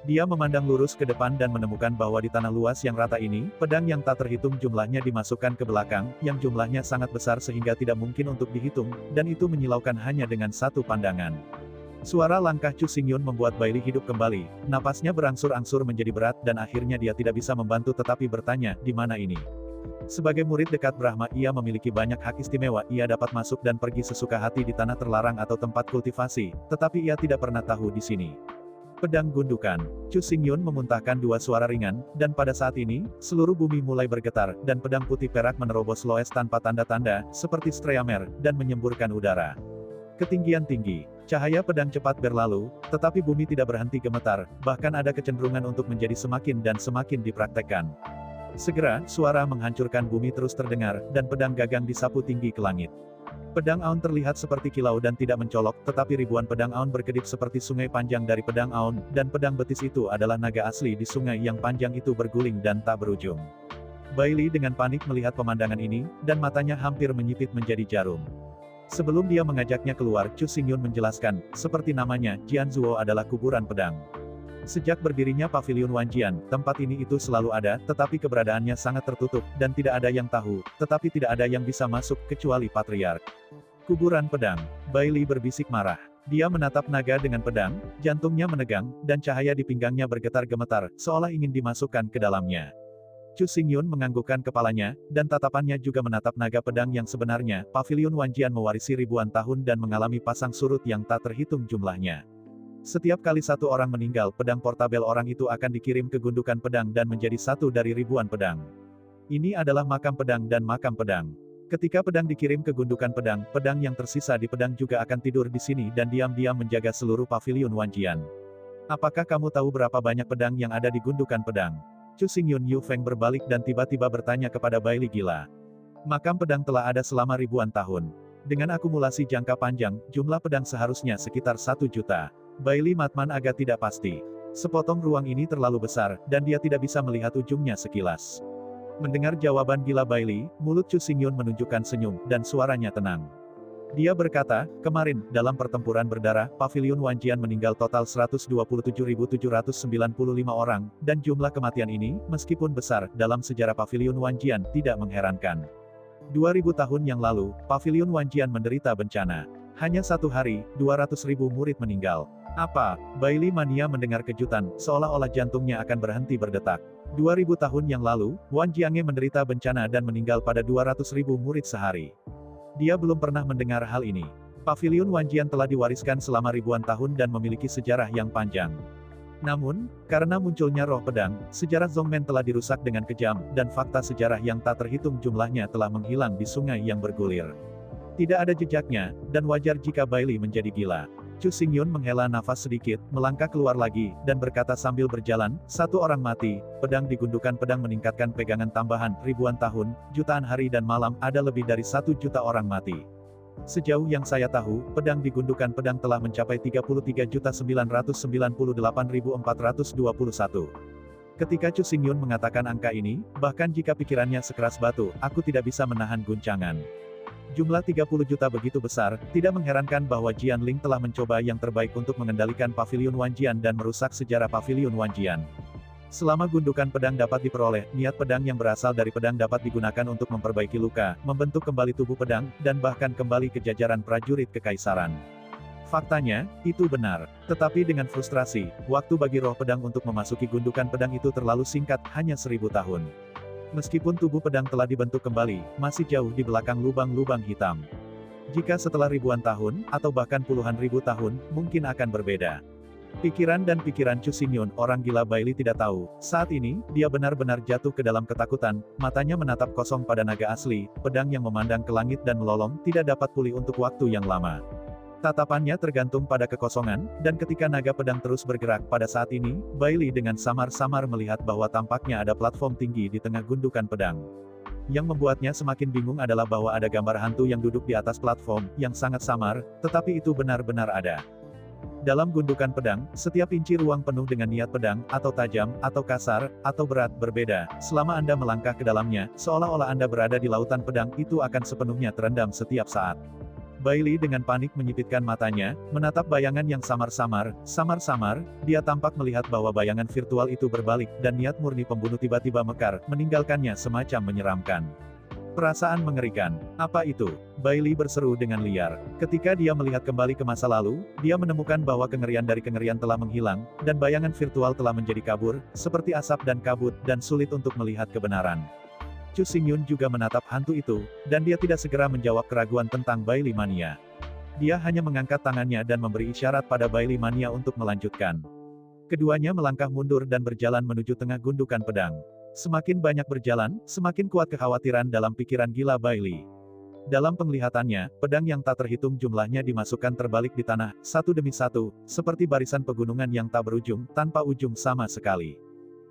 Dia memandang lurus ke depan dan menemukan bahwa di tanah luas yang rata ini, pedang yang tak terhitung jumlahnya dimasukkan ke belakang, yang jumlahnya sangat besar sehingga tidak mungkin untuk dihitung, dan itu menyilaukan hanya dengan satu pandangan. Suara langkah Chu Xingyun membuat Bailey hidup kembali, napasnya berangsur-angsur menjadi berat dan akhirnya dia tidak bisa membantu tetapi bertanya, di mana ini? Sebagai murid dekat Brahma ia memiliki banyak hak istimewa, ia dapat masuk dan pergi sesuka hati di tanah terlarang atau tempat kultivasi, tetapi ia tidak pernah tahu di sini. Pedang gundukan. Chu Xingyun memuntahkan dua suara ringan, dan pada saat ini, seluruh bumi mulai bergetar, dan pedang putih perak menerobos loes tanpa tanda-tanda, seperti Streamer, dan menyemburkan udara. Ketinggian tinggi. Cahaya pedang cepat berlalu, tetapi bumi tidak berhenti gemetar, bahkan ada kecenderungan untuk menjadi semakin dan semakin dipraktekkan. Segera, suara menghancurkan bumi terus terdengar, dan pedang gagang disapu tinggi ke langit. Pedang Aun terlihat seperti kilau dan tidak mencolok, tetapi ribuan pedang Aun berkedip seperti sungai panjang dari pedang Aun, dan pedang betis itu adalah naga asli di sungai yang panjang itu berguling dan tak berujung. Bailey dengan panik melihat pemandangan ini, dan matanya hampir menyipit menjadi jarum. Sebelum dia mengajaknya keluar, Chu Xingyun menjelaskan, seperti namanya, Jianzuo adalah kuburan pedang. Sejak berdirinya Paviliun Wanjian, tempat ini itu selalu ada, tetapi keberadaannya sangat tertutup, dan tidak ada yang tahu, tetapi tidak ada yang bisa masuk, kecuali Patriark. Kuburan pedang. Bailey berbisik marah. Dia menatap naga dengan pedang, jantungnya menegang, dan cahaya di pinggangnya bergetar gemetar, seolah ingin dimasukkan ke dalamnya. Chu Xingyun menganggukkan kepalanya, dan tatapannya juga menatap naga pedang yang sebenarnya. Paviliun Wanjian mewarisi ribuan tahun dan mengalami pasang surut yang tak terhitung jumlahnya. Setiap kali satu orang meninggal, pedang portabel orang itu akan dikirim ke gundukan pedang dan menjadi satu dari ribuan pedang. Ini adalah makam pedang dan makam pedang. Ketika pedang dikirim ke gundukan pedang, pedang yang tersisa di pedang juga akan tidur di sini dan diam-diam menjaga seluruh Paviliun Wanjian. Apakah kamu tahu berapa banyak pedang yang ada di gundukan pedang? Chu Xingyun Yu Feng berbalik dan tiba-tiba bertanya kepada Bailey gila. Makam pedang telah ada selama ribuan tahun. Dengan akumulasi jangka panjang, jumlah pedang seharusnya sekitar 1 juta. Bailey Matman agak tidak pasti. Sepotong ruang ini terlalu besar, dan dia tidak bisa melihat ujungnya sekilas. Mendengar jawaban gila Bailey, mulut Chu Xingyun menunjukkan senyum, dan suaranya tenang. Dia berkata, kemarin, dalam pertempuran berdarah, Paviliun Wanjian meninggal total 127.795 orang, dan jumlah kematian ini, meskipun besar, dalam sejarah Paviliun Wanjian, tidak mengherankan. 2000 tahun yang lalu, Paviliun Wanjian menderita bencana. Hanya satu hari, 200.000 murid meninggal. Apa? Bailey Mania mendengar kejutan, seolah-olah jantungnya akan berhenti berdetak. 2000 tahun yang lalu, Wan Jiange menderita bencana dan meninggal pada 200.000 murid sehari. Dia belum pernah mendengar hal ini. Paviliun Wanjian telah diwariskan selama ribuan tahun dan memiliki sejarah yang panjang. Namun, karena munculnya roh pedang, sejarah Zongmen telah dirusak dengan kejam, dan fakta sejarah yang tak terhitung jumlahnya telah menghilang di sungai yang bergulir. Tidak ada jejaknya, dan wajar jika Bailey menjadi gila. Chu Xingyun menghela nafas sedikit, melangkah keluar lagi, dan berkata sambil berjalan, satu orang mati, pedang di gundukan pedang meningkatkan pegangan tambahan, ribuan tahun, jutaan hari dan malam, ada lebih dari 1 juta orang mati. Sejauh yang saya tahu, pedang di gundukan pedang telah mencapai 33.998.421. Ketika Chu Xingyun mengatakan angka ini, bahkan jika pikirannya sekeras batu, aku tidak bisa menahan guncangan. Jumlah 30 juta begitu besar, tidak mengherankan bahwa Jian Ling telah mencoba yang terbaik untuk mengendalikan Paviliun Wanjian dan merusak sejarah Paviliun Wanjian. Selama gundukan pedang dapat diperoleh, niat pedang yang berasal dari pedang dapat digunakan untuk memperbaiki luka, membentuk kembali tubuh pedang, dan bahkan kembali ke jajaran prajurit kekaisaran. Faktanya, itu benar. Tetapi dengan frustrasi, waktu bagi roh pedang untuk memasuki gundukan pedang itu terlalu singkat, hanya 1000 tahun. Meskipun tubuh pedang telah dibentuk kembali, masih jauh di belakang lubang-lubang hitam. Jika setelah ribuan tahun, atau bahkan puluhan ribu tahun, mungkin akan berbeda. Pikiran dan pikiran Chu Xingyun, orang gila Bailey tidak tahu, saat ini, dia benar-benar jatuh ke dalam ketakutan, matanya menatap kosong pada naga asli, pedang yang memandang ke langit dan melolong, tidak dapat pulih untuk waktu yang lama. Tatapannya tergantung pada kekosongan, dan ketika naga pedang terus bergerak pada saat ini, Bailey dengan samar-samar melihat bahwa tampaknya ada platform tinggi di tengah gundukan pedang. Yang membuatnya semakin bingung adalah bahwa ada gambar hantu yang duduk di atas platform, yang sangat samar, tetapi itu benar-benar ada. Dalam gundukan pedang, setiap inci ruang penuh dengan niat pedang, atau tajam, atau kasar, atau berat, berbeda. Selama Anda melangkah ke dalamnya, seolah-olah Anda berada di lautan pedang, itu akan sepenuhnya terendam setiap saat. Bailey dengan panik menyipitkan matanya, menatap bayangan yang samar-samar, dia tampak melihat bahwa bayangan virtual itu berbalik, dan niat murni pembunuh tiba-tiba mekar, meninggalkannya semacam menyeramkan. Perasaan mengerikan. Apa itu? Bailey berseru dengan liar. Ketika dia melihat kembali ke masa lalu, dia menemukan bahwa kengerian dari kengerian telah menghilang, dan bayangan virtual telah menjadi kabur, seperti asap dan kabut, dan sulit untuk melihat kebenaran. Chu Xingyun juga menatap hantu itu, dan dia tidak segera menjawab keraguan tentang Bailey Mania. Dia hanya mengangkat tangannya dan memberi isyarat pada Bailey Mania untuk melanjutkan. Keduanya melangkah mundur dan berjalan menuju tengah gundukan pedang. Semakin banyak berjalan, semakin kuat kekhawatiran dalam pikiran gila Bailey. Dalam penglihatannya, pedang yang tak terhitung jumlahnya dimasukkan terbalik di tanah, satu demi satu, seperti barisan pegunungan yang tak berujung, tanpa ujung sama sekali.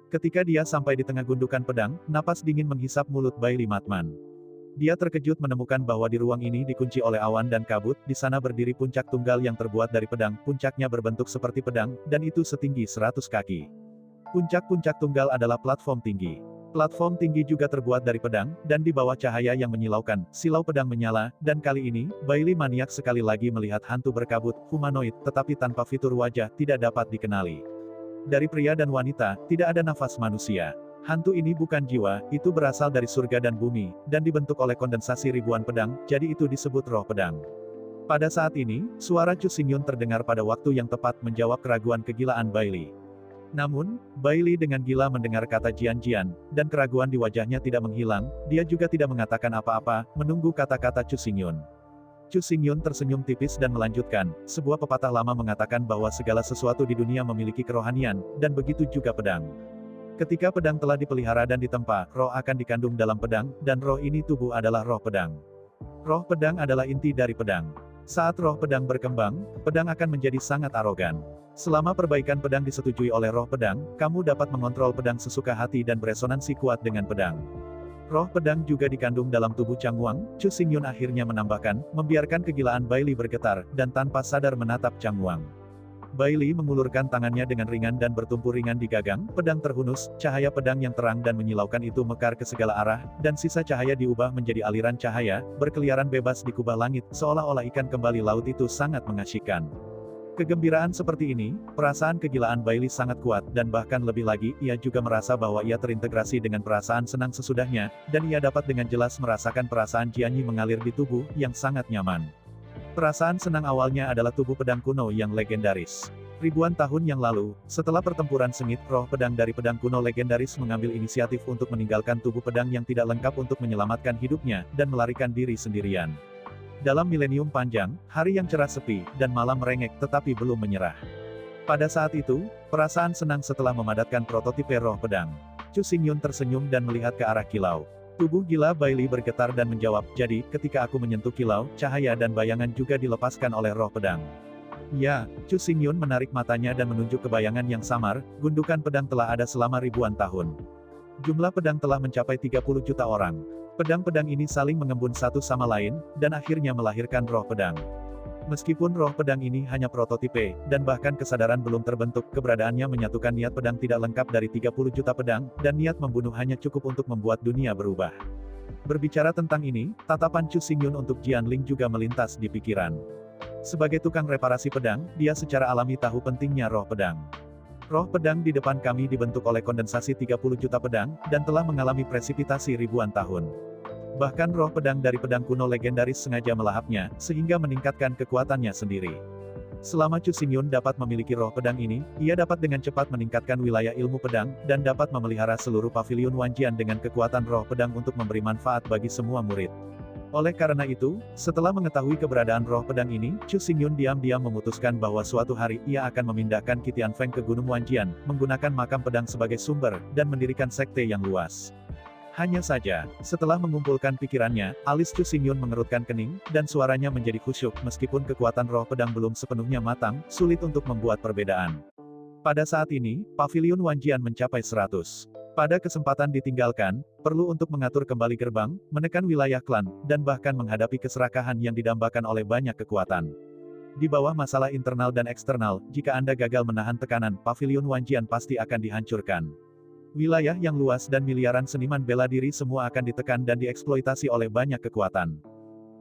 Ketika dia sampai di tengah gundukan pedang, napas dingin menghisap mulut Bailey Matman. Dia terkejut menemukan bahwa di ruang ini dikunci oleh awan dan kabut, di sana berdiri puncak tunggal yang terbuat dari pedang, puncaknya berbentuk seperti pedang, dan itu setinggi 100 kaki. Puncak-puncak tunggal adalah platform tinggi. Platform tinggi juga terbuat dari pedang, dan di bawah cahaya yang menyilaukan, silau pedang menyala, dan kali ini, Bailey maniak sekali lagi melihat hantu berkabut, humanoid, tetapi tanpa fitur wajah, tidak dapat dikenali. Dari pria dan wanita, tidak ada nafas manusia. Hantu ini bukan jiwa, itu berasal dari surga dan bumi, dan dibentuk oleh kondensasi ribuan pedang, jadi itu disebut roh pedang. Pada saat ini, suara Chu Xingyun terdengar pada waktu yang tepat menjawab keraguan kegilaan Bailey. Namun, Bailey dengan gila mendengar kata Jian, dan keraguan di wajahnya tidak menghilang, dia juga tidak mengatakan apa-apa, menunggu kata-kata Chu Xingyun. Chu Xingyun tersenyum tipis dan melanjutkan, sebuah pepatah lama mengatakan bahwa segala sesuatu di dunia memiliki kerohanian, dan begitu juga pedang. Ketika pedang telah dipelihara dan ditempa, roh akan dikandung dalam pedang, dan roh ini tubuh adalah roh pedang. Roh pedang adalah inti dari pedang. Saat roh pedang berkembang, pedang akan menjadi sangat arogan. Selama perbaikan pedang disetujui oleh roh pedang, kamu dapat mengontrol pedang sesuka hati dan beresonansi kuat dengan pedang. Roh pedang juga dikandung dalam tubuh Changwang, Chu Xingyun akhirnya menambahkan, membiarkan kegilaan Bailey bergetar, dan tanpa sadar menatap Changwang. Bailey mengulurkan tangannya dengan ringan dan bertumpu ringan di gagang, pedang terhunus, cahaya pedang yang terang dan menyilaukan itu mekar ke segala arah, dan sisa cahaya diubah menjadi aliran cahaya, berkeliaran bebas di kubah langit, seolah-olah ikan kembali laut itu sangat mengasyikkan. Kegembiraan seperti ini, perasaan kegilaan Bailey sangat kuat, dan bahkan lebih lagi, ia juga merasa bahwa ia terintegrasi dengan perasaan senang sesudahnya, dan ia dapat dengan jelas merasakan perasaan Jianyi mengalir di tubuh, yang sangat nyaman. Perasaan senang awalnya adalah tubuh pedang kuno yang legendaris. Ribuan tahun yang lalu, setelah pertempuran sengit, roh pedang dari pedang kuno legendaris mengambil inisiatif untuk meninggalkan tubuh pedang yang tidak lengkap untuk menyelamatkan hidupnya, dan melarikan diri sendirian. Dalam milenium panjang, hari yang cerah sepi, dan malam merengek, tetapi belum menyerah. Pada saat itu, perasaan senang setelah memadatkan prototipe roh pedang. Chu Xingyun tersenyum dan melihat ke arah kilau. Tubuh gila Bailey bergetar dan menjawab, jadi, ketika aku menyentuh kilau, cahaya dan bayangan juga dilepaskan oleh roh pedang. Ya, Chu Xingyun menarik matanya dan menunjuk ke bayangan yang samar, gundukan pedang telah ada selama ribuan tahun. Jumlah pedang telah mencapai 30 juta orang. Pedang-pedang ini saling mengembun satu sama lain, dan akhirnya melahirkan roh pedang. Meskipun roh pedang ini hanya prototipe, dan bahkan kesadaran belum terbentuk, keberadaannya menyatukan niat pedang tidak lengkap dari 30 juta pedang, dan niat membunuh hanya cukup untuk membuat dunia berubah. Berbicara tentang ini, tatapan Chu Xingyun untuk Jianling juga melintas di pikiran. Sebagai tukang reparasi pedang, dia secara alami tahu pentingnya roh pedang. Roh pedang di depan kami dibentuk oleh kondensasi 30 juta pedang, dan telah mengalami presipitasi ribuan tahun. Bahkan roh pedang dari pedang kuno legendaris sengaja melahapnya, sehingga meningkatkan kekuatannya sendiri. Selama Chu Xingyun dapat memiliki roh pedang ini, ia dapat dengan cepat meningkatkan wilayah ilmu pedang, dan dapat memelihara seluruh paviliun Wanjian dengan kekuatan roh pedang untuk memberi manfaat bagi semua murid. Oleh karena itu, setelah mengetahui keberadaan roh pedang ini, Chu Xingyun diam-diam memutuskan bahwa suatu hari ia akan memindahkan Qi Tianfeng ke Gunung Wanjian, menggunakan makam pedang sebagai sumber, dan mendirikan sekte yang luas. Hanya saja, setelah mengumpulkan pikirannya, alis Chu Xingyun mengerutkan kening, dan suaranya menjadi khusyuk meskipun kekuatan roh pedang belum sepenuhnya matang, sulit untuk membuat perbedaan. Pada saat ini, paviliun Wanjian mencapai 100. Pada kesempatan ditinggalkan, perlu untuk mengatur kembali gerbang, menekan wilayah klan, dan bahkan menghadapi keserakahan yang didambakan oleh banyak kekuatan. Di bawah masalah internal dan eksternal, jika Anda gagal menahan tekanan, paviliun Wanjian pasti akan dihancurkan. Wilayah yang luas dan miliaran seniman bela diri semua akan ditekan dan dieksploitasi oleh banyak kekuatan.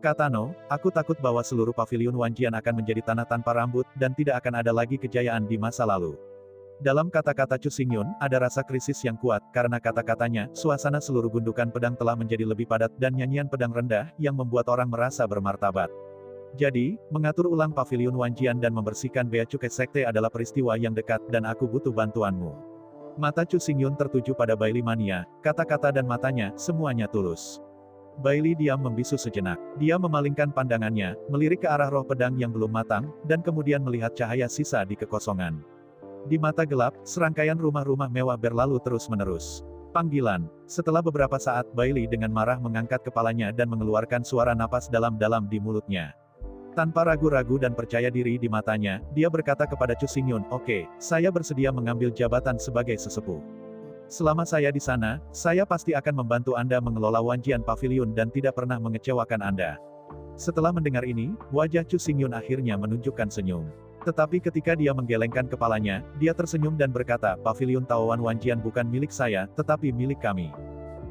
Kata No, aku takut bahwa seluruh paviliun Wanjian akan menjadi tanah tanpa rambut, dan tidak akan ada lagi kejayaan di masa lalu. Dalam kata-kata Chu Xingyun, ada rasa krisis yang kuat, karena kata-katanya, suasana seluruh gundukan pedang telah menjadi lebih padat, dan nyanyian pedang rendah, yang membuat orang merasa bermartabat. Jadi, mengatur ulang paviliun Wanjian dan membersihkan Bea Cukai Sekte adalah peristiwa yang dekat, dan aku butuh bantuanmu. Mata Chu Xingyun tertuju pada Bailey Mania, kata-kata dan matanya, semuanya tulus. Bailey diam membisu sejenak. Dia memalingkan pandangannya, melirik ke arah roh pedang yang belum matang, dan kemudian melihat cahaya sisa di kekosongan. Di mata gelap, serangkaian rumah-rumah mewah berlalu terus-menerus. Panggilan. Setelah beberapa saat, Bailey dengan marah mengangkat kepalanya dan mengeluarkan suara napas dalam-dalam di mulutnya. Tanpa ragu-ragu dan percaya diri di matanya, dia berkata kepada Chu Xingyun, "Oke, saya bersedia mengambil jabatan sebagai sesepuh. Selama saya di sana, saya pasti akan membantu Anda mengelola Wanjian Pavilion dan tidak pernah mengecewakan Anda." Setelah mendengar ini, wajah Chu Xingyun akhirnya menunjukkan senyum. Tetapi ketika dia menggelengkan kepalanya, dia tersenyum dan berkata, "Paviliun Taowan Wanjian bukan milik saya, tetapi milik kami."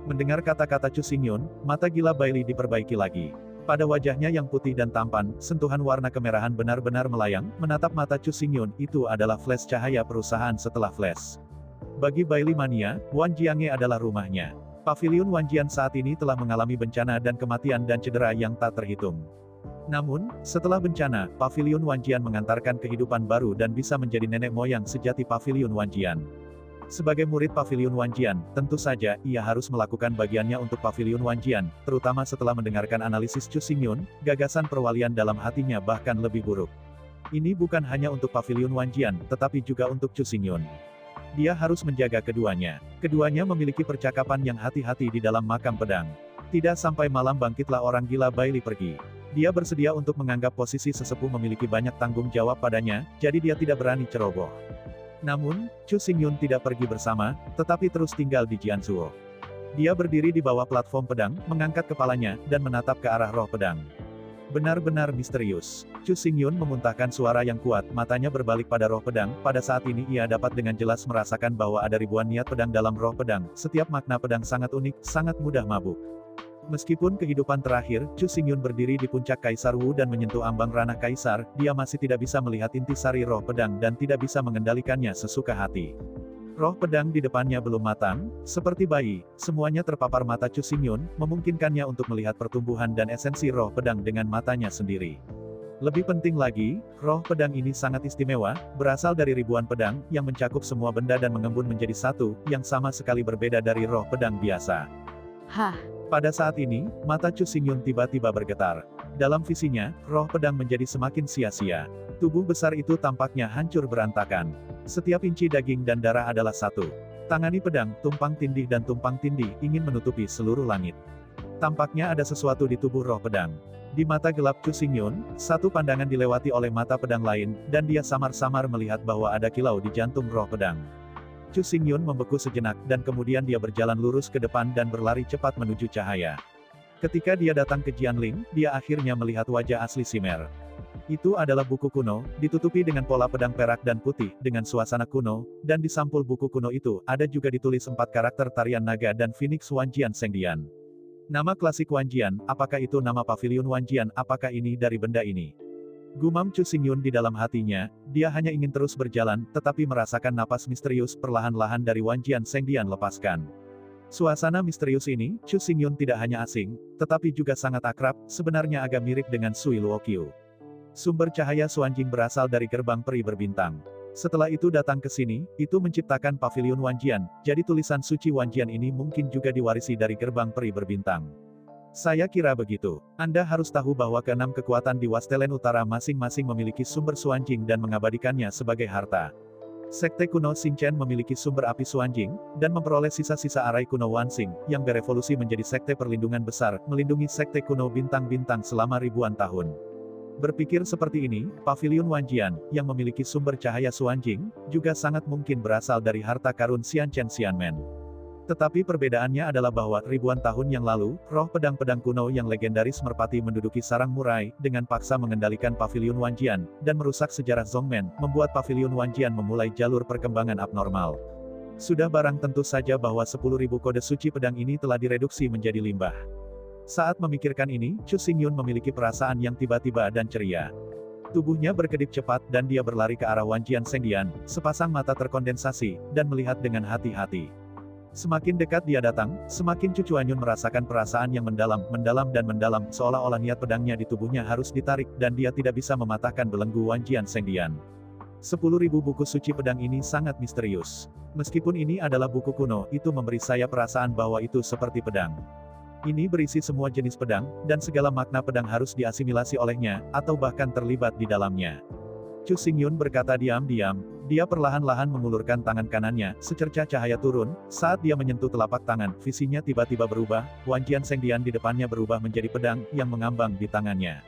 Mendengar kata-kata Chu Xingyun, mata gila Bailey diperbaiki lagi. Pada wajahnya yang putih dan tampan, sentuhan warna kemerahan benar-benar melayang, menatap mata Chu Xingyun, itu adalah flash cahaya perusahaan setelah flash. Bagi Bailey Mania, Wanjiange adalah rumahnya. Paviliun Wanjian saat ini telah mengalami bencana dan kematian dan cedera yang tak terhitung. Namun, setelah bencana, Paviliun Wanjian mengantarkan kehidupan baru dan bisa menjadi nenek moyang sejati Paviliun Wanjian. Sebagai murid Paviliun Wanjian, tentu saja, ia harus melakukan bagiannya untuk Paviliun Wanjian, terutama setelah mendengarkan analisis Chu Xingyun, gagasan perwalian dalam hatinya bahkan lebih buruk. Ini bukan hanya untuk Paviliun Wanjian, tetapi juga untuk Chu Xingyun. Dia harus menjaga keduanya. Keduanya memiliki percakapan yang hati-hati di dalam makam pedang. Tidak sampai malam bangkitlah orang gila Bailey pergi. Dia bersedia untuk menganggap posisi sesepuh memiliki banyak tanggung jawab padanya, jadi dia tidak berani ceroboh. Namun, Chu Xingyun tidak pergi bersama, tetapi terus tinggal di Jianzhuo. Dia berdiri di bawah platform pedang, mengangkat kepalanya, dan menatap ke arah roh pedang. Benar-benar misterius. Chu Xingyun memuntahkan suara yang kuat, matanya berbalik pada roh pedang. Pada saat ini ia dapat dengan jelas merasakan bahwa ada ribuan niat pedang dalam roh pedang. Setiap makna pedang sangat unik, sangat mudah mabuk. Meskipun kehidupan terakhir, Chu Xingyun berdiri di puncak Kaisar Wu dan menyentuh ambang ranah Kaisar, dia masih tidak bisa melihat intisari roh pedang dan tidak bisa mengendalikannya sesuka hati. Roh pedang di depannya belum matang, seperti bayi, semuanya terpapar mata Chu Xingyun, memungkinkannya untuk melihat pertumbuhan dan esensi roh pedang dengan matanya sendiri. Lebih penting lagi, roh pedang ini sangat istimewa, berasal dari ribuan pedang, yang mencakup semua benda dan mengembun menjadi satu, yang sama sekali berbeda dari roh pedang biasa. Hah? Pada saat ini, mata Chu Xingyun tiba-tiba bergetar. Dalam visinya, roh pedang menjadi semakin sia-sia. Tubuh besar itu tampaknya hancur berantakan. Setiap inci daging dan darah adalah satu. Tangani pedang, tumpang tindih dan tumpang tindih ingin menutupi seluruh langit. Tampaknya ada sesuatu di tubuh roh pedang. Di mata gelap Chu Xingyun, satu pandangan dilewati oleh mata pedang lain, dan dia samar-samar melihat bahwa ada kilau di jantung roh pedang. Chu Xingyun membeku sejenak, dan kemudian dia berjalan lurus ke depan dan berlari cepat menuju cahaya. Ketika dia datang ke Jianling, dia akhirnya melihat wajah asli Simer. Itu adalah buku kuno, ditutupi dengan pola pedang perak dan putih, dengan suasana kuno, dan di sampul buku kuno itu, ada juga ditulis 4 karakter tarian naga dan Phoenix Wanjian Sengdian. Nama klasik Wanjian, apakah itu nama pavilion Wanjian, apakah ini dari benda ini? Gumam Chu Xingyun di dalam hatinya, dia hanya ingin terus berjalan, tetapi merasakan napas misterius perlahan-lahan dari Wanjian Sengdian lepaskan. Suasana misterius ini, Chu Xingyun tidak hanya asing, tetapi juga sangat akrab, sebenarnya agak mirip dengan Sui Luoqiu. Sumber cahaya Suanjing berasal dari gerbang peri berbintang. Setelah itu datang ke sini, itu menciptakan pavilion Wanjian, jadi tulisan suci Wanjian ini mungkin juga diwarisi dari gerbang peri berbintang. Saya kira begitu. Anda harus tahu bahwa keenam kekuatan di Wastelen Utara masing-masing memiliki sumber Suanjing dan mengabadikannya sebagai harta. Sekte kuno Xinchen memiliki sumber api Suanjing, dan memperoleh sisa-sisa arai kuno Wanxing, yang berevolusi menjadi sekte perlindungan besar, melindungi sekte kuno bintang-bintang selama ribuan tahun. Berpikir seperti ini, pavilion Wanjian, yang memiliki sumber cahaya Suanjing, juga sangat mungkin berasal dari harta karun Xianchen Xianmen. Tetapi perbedaannya adalah bahwa ribuan tahun yang lalu, roh pedang-pedang kuno yang legendaris merpati menduduki sarang murai, dengan paksa mengendalikan pavilion Wanjian, dan merusak sejarah Zongmen, membuat pavilion Wanjian memulai jalur perkembangan abnormal. Sudah barang tentu saja bahwa 10.000 kode suci pedang ini telah direduksi menjadi limbah. Saat memikirkan ini, Chu Xingyun memiliki perasaan yang tiba-tiba dan ceria. Tubuhnya berkedip cepat dan dia berlari ke arah Wanjian Sengdian, sepasang mata terkondensasi, dan melihat dengan hati-hati. Semakin dekat dia datang, semakin Chu Xuanyun merasakan perasaan yang mendalam, dan mendalam, seolah-olah niat pedangnya di tubuhnya harus ditarik, dan dia tidak bisa mematahkan belenggu Wanjian Sengdian. 10.000 buku suci pedang ini sangat misterius. Meskipun ini adalah buku kuno, itu memberi saya perasaan bahwa itu seperti pedang. Ini berisi semua jenis pedang, dan segala makna pedang harus diasimilasi olehnya, atau bahkan terlibat di dalamnya. Chu Xingyun berkata diam-diam, dia perlahan-lahan mengulurkan tangan kanannya, secercah cahaya turun, saat dia menyentuh telapak tangan, visinya tiba-tiba berubah, Wanjian Sengdian di depannya berubah menjadi pedang, yang mengambang di tangannya.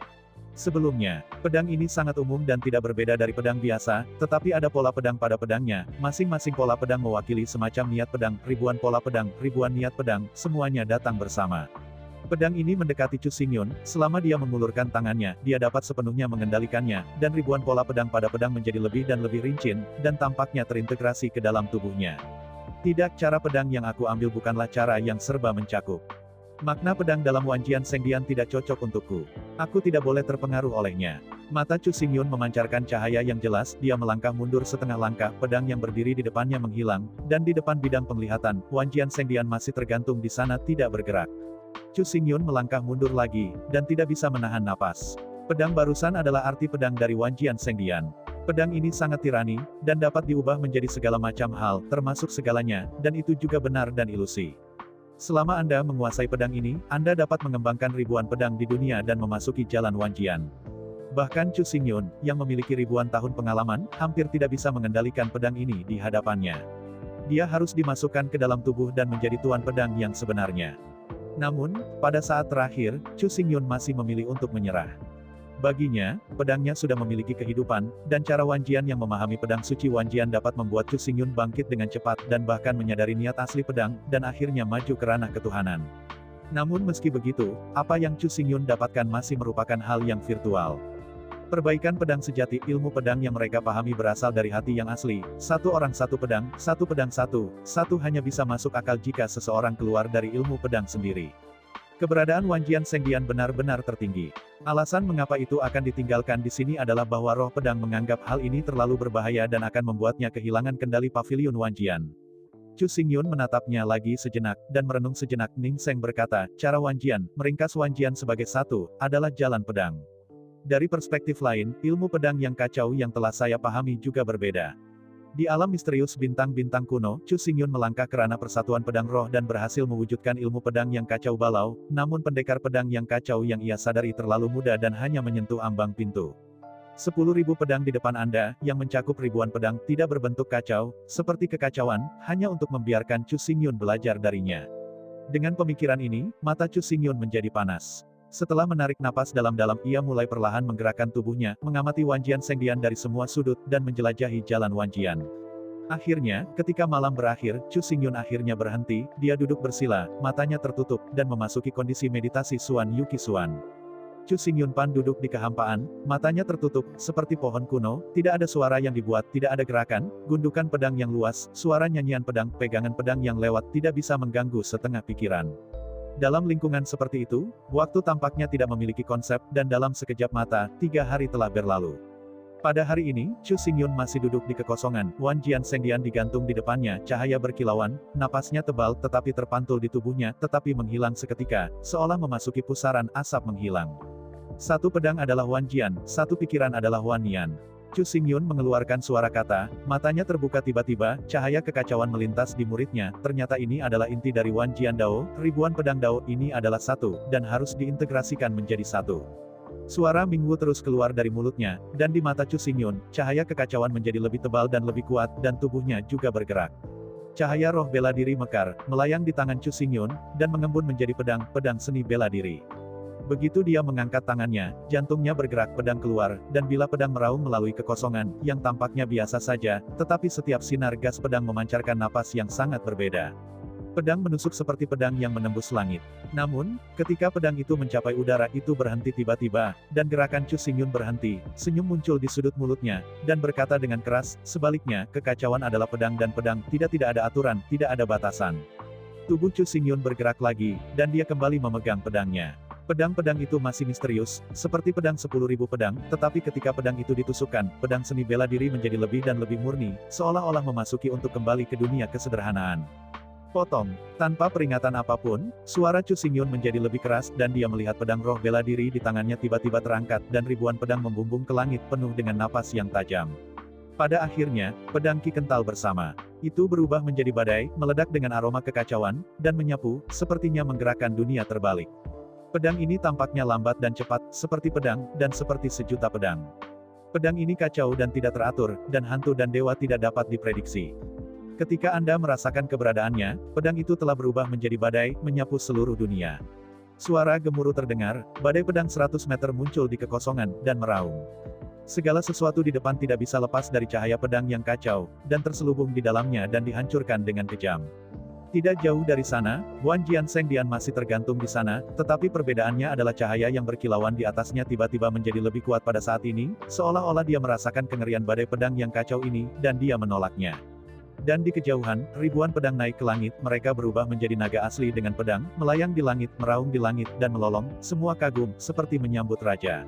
Sebelumnya, pedang ini sangat umum dan tidak berbeda dari pedang biasa, tetapi ada pola pedang pada pedangnya, masing-masing pola pedang mewakili semacam niat pedang, ribuan pola pedang, ribuan niat pedang, semuanya datang bersama. Pedang ini mendekati Chu Xingyun, selama dia mengulurkan tangannya, dia dapat sepenuhnya mengendalikannya, dan ribuan pola pedang pada pedang menjadi lebih dan lebih rinci, dan tampaknya terintegrasi ke dalam tubuhnya. Tidak, cara pedang yang aku ambil bukanlah cara yang serba mencakup. Makna pedang dalam Wanjian Sengdian tidak cocok untukku. Aku tidak boleh terpengaruh olehnya. Mata Chu Xingyun memancarkan cahaya yang jelas, dia melangkah mundur setengah langkah, pedang yang berdiri di depannya menghilang, dan di depan bidang penglihatan, Wanjian Sengdian masih tergantung di sana tidak bergerak. Chu Xingyun melangkah mundur lagi, dan tidak bisa menahan napas. Pedang barusan adalah arti pedang dari Wanjian Sengdian. Pedang ini sangat tirani, dan dapat diubah menjadi segala macam hal, termasuk segalanya, dan itu juga benar dan ilusi. Selama Anda menguasai pedang ini, Anda dapat mengembangkan ribuan pedang di dunia dan memasuki jalan Wanjian. Bahkan Chu Xingyun, yang memiliki ribuan tahun pengalaman, hampir tidak bisa mengendalikan pedang ini di hadapannya. Dia harus dimasukkan ke dalam tubuh dan menjadi tuan pedang yang sebenarnya. Namun, pada saat terakhir, Chu Xingyun masih memilih untuk menyerah. Baginya, pedangnya sudah memiliki kehidupan, dan cara Wanjian yang memahami pedang suci Wanjian dapat membuat Chu Xingyun bangkit dengan cepat, dan bahkan menyadari niat asli pedang, dan akhirnya maju ke ranah ketuhanan. Namun meski begitu, apa yang Chu Xingyun dapatkan masih merupakan hal yang virtual. Perbaikan pedang sejati, ilmu pedang yang mereka pahami berasal dari hati yang asli, satu orang satu pedang satu hanya bisa masuk akal jika seseorang keluar dari ilmu pedang sendiri. Keberadaan Wanjian Sengdian benar-benar tertinggi. Alasan mengapa itu akan ditinggalkan di sini adalah bahwa roh pedang menganggap hal ini terlalu berbahaya dan akan membuatnya kehilangan kendali pavilion Wanjian. Chu Xingyun menatapnya lagi sejenak, dan merenung sejenak. Ning Seng berkata, cara Wanjian, meringkas Wanjian sebagai satu, adalah jalan pedang. Dari perspektif lain, ilmu pedang yang kacau yang telah saya pahami juga berbeda. Di alam misterius bintang-bintang kuno, Chu Xingyun melangkah ke ranah persatuan pedang roh dan berhasil mewujudkan ilmu pedang yang kacau balau, namun pendekar pedang yang kacau yang ia sadari terlalu muda dan hanya menyentuh ambang pintu. 10.000 pedang di depan Anda, yang mencakup ribuan pedang, tidak berbentuk kacau, seperti kekacauan, hanya untuk membiarkan Chu Xingyun belajar darinya. Dengan pemikiran ini, mata Chu Xingyun menjadi panas. Setelah menarik napas dalam-dalam, ia mulai perlahan menggerakkan tubuhnya, mengamati Wanjian Sengdian dari semua sudut, dan menjelajahi jalan Wanjian. Akhirnya, ketika malam berakhir, Chu Xingyun akhirnya berhenti, dia duduk bersila, matanya tertutup, dan memasuki kondisi meditasi Xuan Yuki Xuan. Chu Xingyun Pan duduk di kehampaan, matanya tertutup, seperti pohon kuno, tidak ada suara yang dibuat, tidak ada gerakan, gundukan pedang yang luas, suara nyanyian pedang, pegangan pedang yang lewat tidak bisa mengganggu setengah pikiran. Dalam lingkungan seperti itu, waktu tampaknya tidak memiliki konsep, dan dalam sekejap mata, 3 hari telah berlalu. Pada hari ini, Chu Xingyun masih duduk di kekosongan, Wanjian Sengdian digantung di depannya, cahaya berkilauan, napasnya tebal tetapi terpantul di tubuhnya, tetapi menghilang seketika, seolah memasuki pusaran asap menghilang. Satu pedang adalah Wanjian, satu pikiran adalah Wannian. Chu Xingyun mengeluarkan suara kata, matanya terbuka tiba-tiba, cahaya kekacauan melintas di muridnya, ternyata ini adalah inti dari Wanjian Dao, ribuan pedang Dao ini adalah satu, dan harus diintegrasikan menjadi satu. Suara Mingwu terus keluar dari mulutnya, dan di mata Chu Xingyun, cahaya kekacauan menjadi lebih tebal dan lebih kuat, dan tubuhnya juga bergerak. Cahaya roh bela diri mekar, melayang di tangan Chu Xingyun, dan mengembun menjadi pedang seni bela diri. Begitu dia mengangkat tangannya, jantungnya bergerak, pedang keluar, dan bila pedang meraung melalui kekosongan, yang tampaknya biasa saja, tetapi setiap sinar gas pedang memancarkan napas yang sangat berbeda. Pedang menusuk seperti pedang yang menembus langit. Namun, ketika pedang itu mencapai udara itu berhenti tiba-tiba, dan gerakan Chu Xingyun berhenti, senyum muncul di sudut mulutnya, dan berkata dengan keras, sebaliknya, kekacauan adalah pedang dan pedang, tidak ada aturan, tidak ada batasan. Tubuh Chu Xingyun bergerak lagi, dan dia kembali memegang pedangnya. Pedang-pedang itu masih misterius, seperti pedang 10.000 pedang, tetapi ketika pedang itu ditusukkan, pedang seni bela diri menjadi lebih dan lebih murni, seolah-olah memasuki untuk kembali ke dunia kesederhanaan. Potong. Tanpa peringatan apapun, suara Chu Xingyun menjadi lebih keras, dan dia melihat pedang roh bela diri di tangannya tiba-tiba terangkat, dan ribuan pedang membumbung ke langit penuh dengan napas yang tajam. Pada akhirnya, pedang Ki kental bersama itu berubah menjadi badai, meledak dengan aroma kekacauan, dan menyapu, sepertinya menggerakkan dunia terbalik. Pedang ini tampaknya lambat dan cepat, seperti pedang, dan seperti sejuta pedang. Pedang ini kacau dan tidak teratur, dan hantu dan dewa tidak dapat diprediksi. Ketika Anda merasakan keberadaannya, pedang itu telah berubah menjadi badai, menyapu seluruh dunia. Suara gemuruh terdengar, badai pedang 100 meter muncul di kekosongan, dan meraung. Segala sesuatu di depan tidak bisa lepas dari cahaya pedang yang kacau, dan terselubung di dalamnya dan dihancurkan dengan kejam. Tidak jauh dari sana, Wanjian Sengdian masih tergantung di sana, tetapi perbedaannya adalah cahaya yang berkilauan di atasnya tiba-tiba menjadi lebih kuat pada saat ini, seolah-olah dia merasakan kengerian badai pedang yang kacau ini, dan dia menolaknya. Dan di kejauhan, ribuan pedang naik ke langit, mereka berubah menjadi naga asli dengan pedang, melayang di langit, meraung di langit, dan melolong, semua kagum, seperti menyambut raja.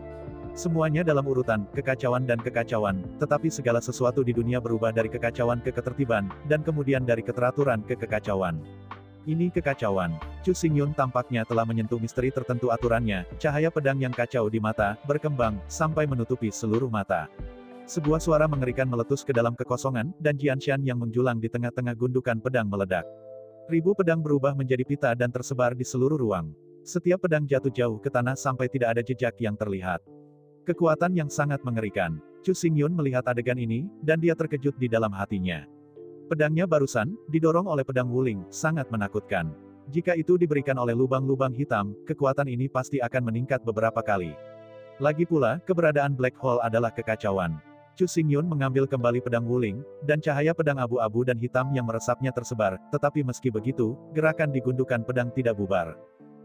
Semuanya dalam urutan, kekacauan dan kekacauan, tetapi segala sesuatu di dunia berubah dari kekacauan ke ketertiban, dan kemudian dari keteraturan ke kekacauan. Ini kekacauan. Chu Xingyun tampaknya telah menyentuh misteri tertentu aturannya, cahaya pedang yang kacau di mata, berkembang, sampai menutupi seluruh mata. Sebuah suara mengerikan meletus ke dalam kekosongan, dan Jianshan yang menjulang di tengah-tengah gundukan pedang meledak. Ribu pedang berubah menjadi pita dan tersebar di seluruh ruang. Setiap pedang jatuh jauh ke tanah sampai tidak ada jejak yang terlihat. Kekuatan yang sangat mengerikan. Chu Xingyun melihat adegan ini, dan dia terkejut di dalam hatinya. Pedangnya barusan, didorong oleh pedang Wuling, sangat menakutkan. Jika itu diberikan oleh lubang-lubang hitam, kekuatan ini pasti akan meningkat beberapa kali. Lagi pula, keberadaan Black Hole adalah kekacauan. Chu Xingyun mengambil kembali pedang Wuling, dan cahaya pedang abu-abu dan hitam yang meresapnya tersebar, tetapi meski begitu, gerakan di gundukan pedang tidak bubar.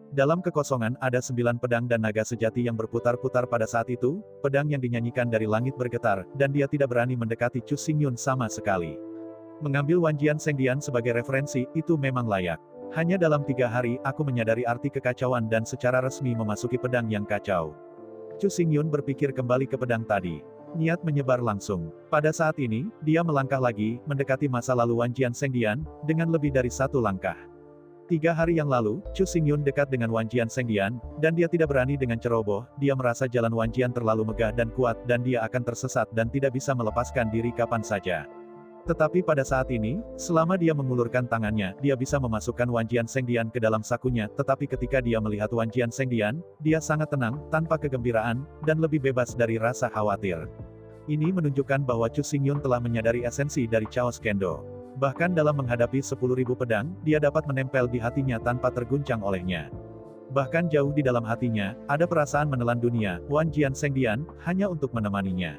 Dalam kekosongan ada 9 pedang dan naga sejati yang berputar-putar pada saat itu, pedang yang dinyanyikan dari langit bergetar, dan dia tidak berani mendekati Chu Xingyun sama sekali. Mengambil Wanjian Sengdian sebagai referensi, itu memang layak. Hanya dalam 3 hari, aku menyadari arti kekacauan dan secara resmi memasuki pedang yang kacau. Chu Xingyun berpikir kembali ke pedang tadi. Niat menyebar langsung. Pada saat ini, dia melangkah lagi, mendekati masa lalu Wanjian Sengdian, dengan lebih dari 1 langkah. 3 hari yang lalu, Chu Xingyun dekat dengan Wanjian Sengdian, dan dia tidak berani dengan ceroboh, dia merasa jalan Wanjian terlalu megah dan kuat, dan dia akan tersesat dan tidak bisa melepaskan diri kapan saja. Tetapi pada saat ini, selama dia mengulurkan tangannya, dia bisa memasukkan Wanjian Sengdian ke dalam sakunya, tetapi ketika dia melihat Wanjian Sengdian, dia sangat tenang, tanpa kegembiraan, dan lebih bebas dari rasa khawatir. Ini menunjukkan bahwa Chu Xingyun telah menyadari esensi dari Chaos Kendo. Bahkan dalam menghadapi 10.000 pedang, dia dapat menempel di hatinya tanpa terguncang olehnya. Bahkan jauh di dalam hatinya, ada perasaan menelan dunia, Wanjian Sengdian, hanya untuk menemaninya.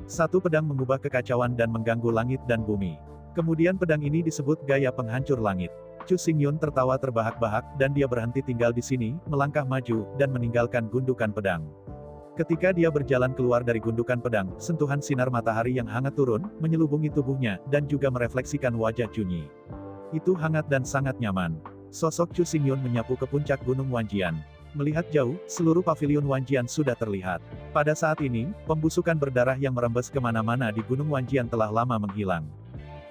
Satu pedang mengubah kekacauan dan mengganggu langit dan bumi. Kemudian pedang ini disebut gaya penghancur langit. Chu Xingyun tertawa terbahak-bahak, dan dia berhenti tinggal di sini, melangkah maju, dan meninggalkan gundukan pedang. Ketika dia berjalan keluar dari gundukan pedang, sentuhan sinar matahari yang hangat turun, menyelubungi tubuhnya, dan juga merefleksikan wajah Junyi. Itu hangat dan sangat nyaman. Sosok Chu Xingyun menyapu ke puncak Gunung Wanjian. Melihat jauh, seluruh paviliun Wanjian sudah terlihat. Pada saat ini, pembusukan berdarah yang merembes kemana-mana di Gunung Wanjian telah lama menghilang.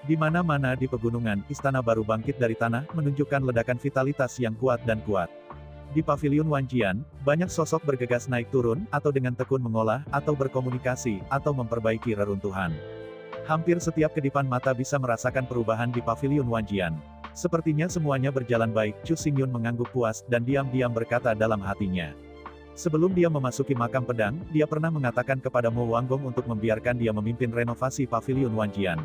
Di mana-mana di pegunungan, istana baru bangkit dari tanah, menunjukkan ledakan vitalitas yang kuat dan kuat. Di paviliun Wanjian, banyak sosok bergegas naik turun, atau dengan tekun mengolah, atau berkomunikasi, atau memperbaiki reruntuhan. Hampir setiap kedipan mata bisa merasakan perubahan di paviliun Wanjian. Sepertinya semuanya berjalan baik, Chu Xingyun mengangguk puas, dan diam-diam berkata dalam hatinya. Sebelum dia memasuki makam pedang, dia pernah mengatakan kepada Mo Wanggong untuk membiarkan dia memimpin renovasi paviliun Wanjian.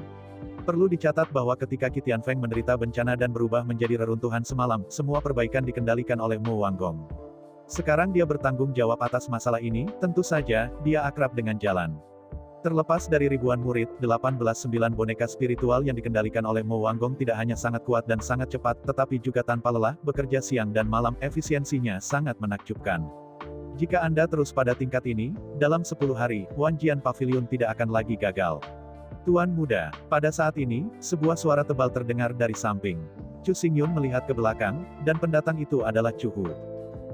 Perlu dicatat bahwa ketika Qi Tianfeng menderita bencana dan berubah menjadi reruntuhan semalam, semua perbaikan dikendalikan oleh Mo Wanggong. Sekarang dia bertanggung jawab atas masalah ini, tentu saja, dia akrab dengan jalan. Terlepas dari ribuan murid, 18-9 boneka spiritual yang dikendalikan oleh Mo Wanggong tidak hanya sangat kuat dan sangat cepat, tetapi juga tanpa lelah, bekerja siang dan malam, efisiensinya sangat menakjubkan. Jika Anda terus pada tingkat ini, dalam 10 hari, Wanjian Pavilion tidak akan lagi gagal. Tuan muda, pada saat ini, sebuah suara tebal terdengar dari samping. Chu Xingyun melihat ke belakang, dan pendatang itu adalah Chu Hu.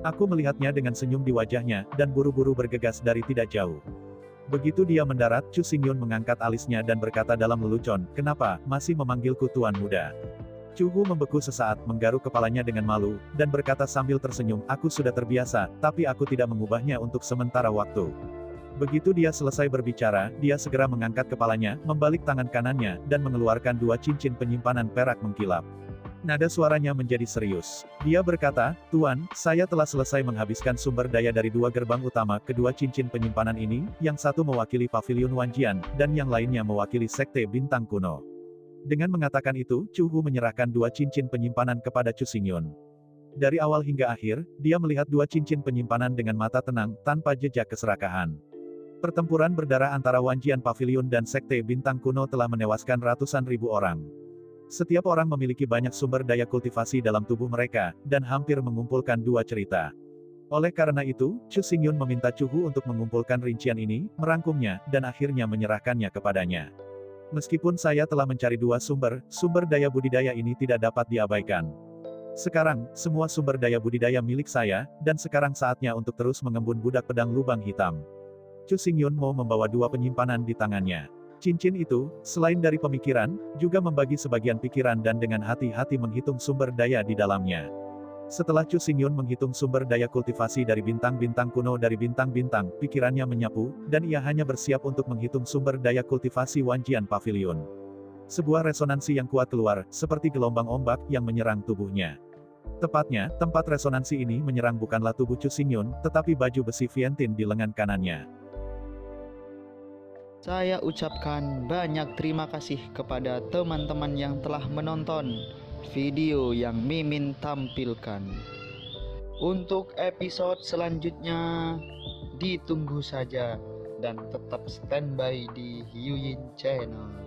Aku melihatnya dengan senyum di wajahnya, dan buru-buru bergegas dari tidak jauh. Begitu dia mendarat, Chu Xingyun mengangkat alisnya dan berkata dalam lelucon, "Kenapa, masih memanggilku tuan muda?" Chu Hu membeku sesaat, menggaruk kepalanya dengan malu, dan berkata sambil tersenyum, "Aku sudah terbiasa, tapi aku tidak mengubahnya untuk sementara waktu." Begitu dia selesai berbicara, dia segera mengangkat kepalanya, membalik tangan kanannya, dan mengeluarkan 2 cincin penyimpanan perak mengkilap. Nada suaranya menjadi serius. Dia berkata, "Tuan, saya telah selesai menghabiskan sumber daya dari 2 gerbang utama, kedua cincin penyimpanan ini, yang satu mewakili paviliun Wanjian, dan yang lainnya mewakili Sekte Bintang Kuno." Dengan mengatakan itu, Chu Hu menyerahkan 2 cincin penyimpanan kepada Chu Xingyun. Dari awal hingga akhir, dia melihat 2 cincin penyimpanan dengan mata tenang, tanpa jejak keserakahan. Pertempuran berdarah antara Wanjian Pavilion dan Sekte Bintang Kuno telah menewaskan ratusan ribu orang. Setiap orang memiliki banyak sumber daya kultivasi dalam tubuh mereka, dan hampir mengumpulkan 2 cerita. Oleh karena itu, Chu Xingyun meminta Chu Hu untuk mengumpulkan rincian ini, merangkumnya, dan akhirnya menyerahkannya kepadanya. Meskipun saya telah mencari 2 sumber daya budidaya ini tidak dapat diabaikan. Sekarang, semua sumber daya budidaya milik saya, dan sekarang saatnya untuk terus mengembun budak pedang lubang hitam. Chu Xingyun mau membawa 2 penyimpanan di tangannya. Cincin itu, selain dari pemikiran, juga membagi sebagian pikiran dan dengan hati-hati menghitung sumber daya di dalamnya. Setelah Chu Xingyun menghitung sumber daya kultivasi dari bintang-bintang kuno dari bintang-bintang, pikirannya menyapu, dan ia hanya bersiap untuk menghitung sumber daya kultivasi Wanjian Pavilion. Sebuah resonansi yang kuat keluar, seperti gelombang ombak yang menyerang tubuhnya. Tepatnya, tempat resonansi ini menyerang bukanlah tubuh Chu Xingyun, tetapi baju besi Vientin di lengan kanannya. Saya ucapkan banyak terima kasih kepada teman-teman yang telah menonton video yang Mimin tampilkan. Untuk episode selanjutnya, ditunggu saja dan tetap standby di Hyuyin Channel.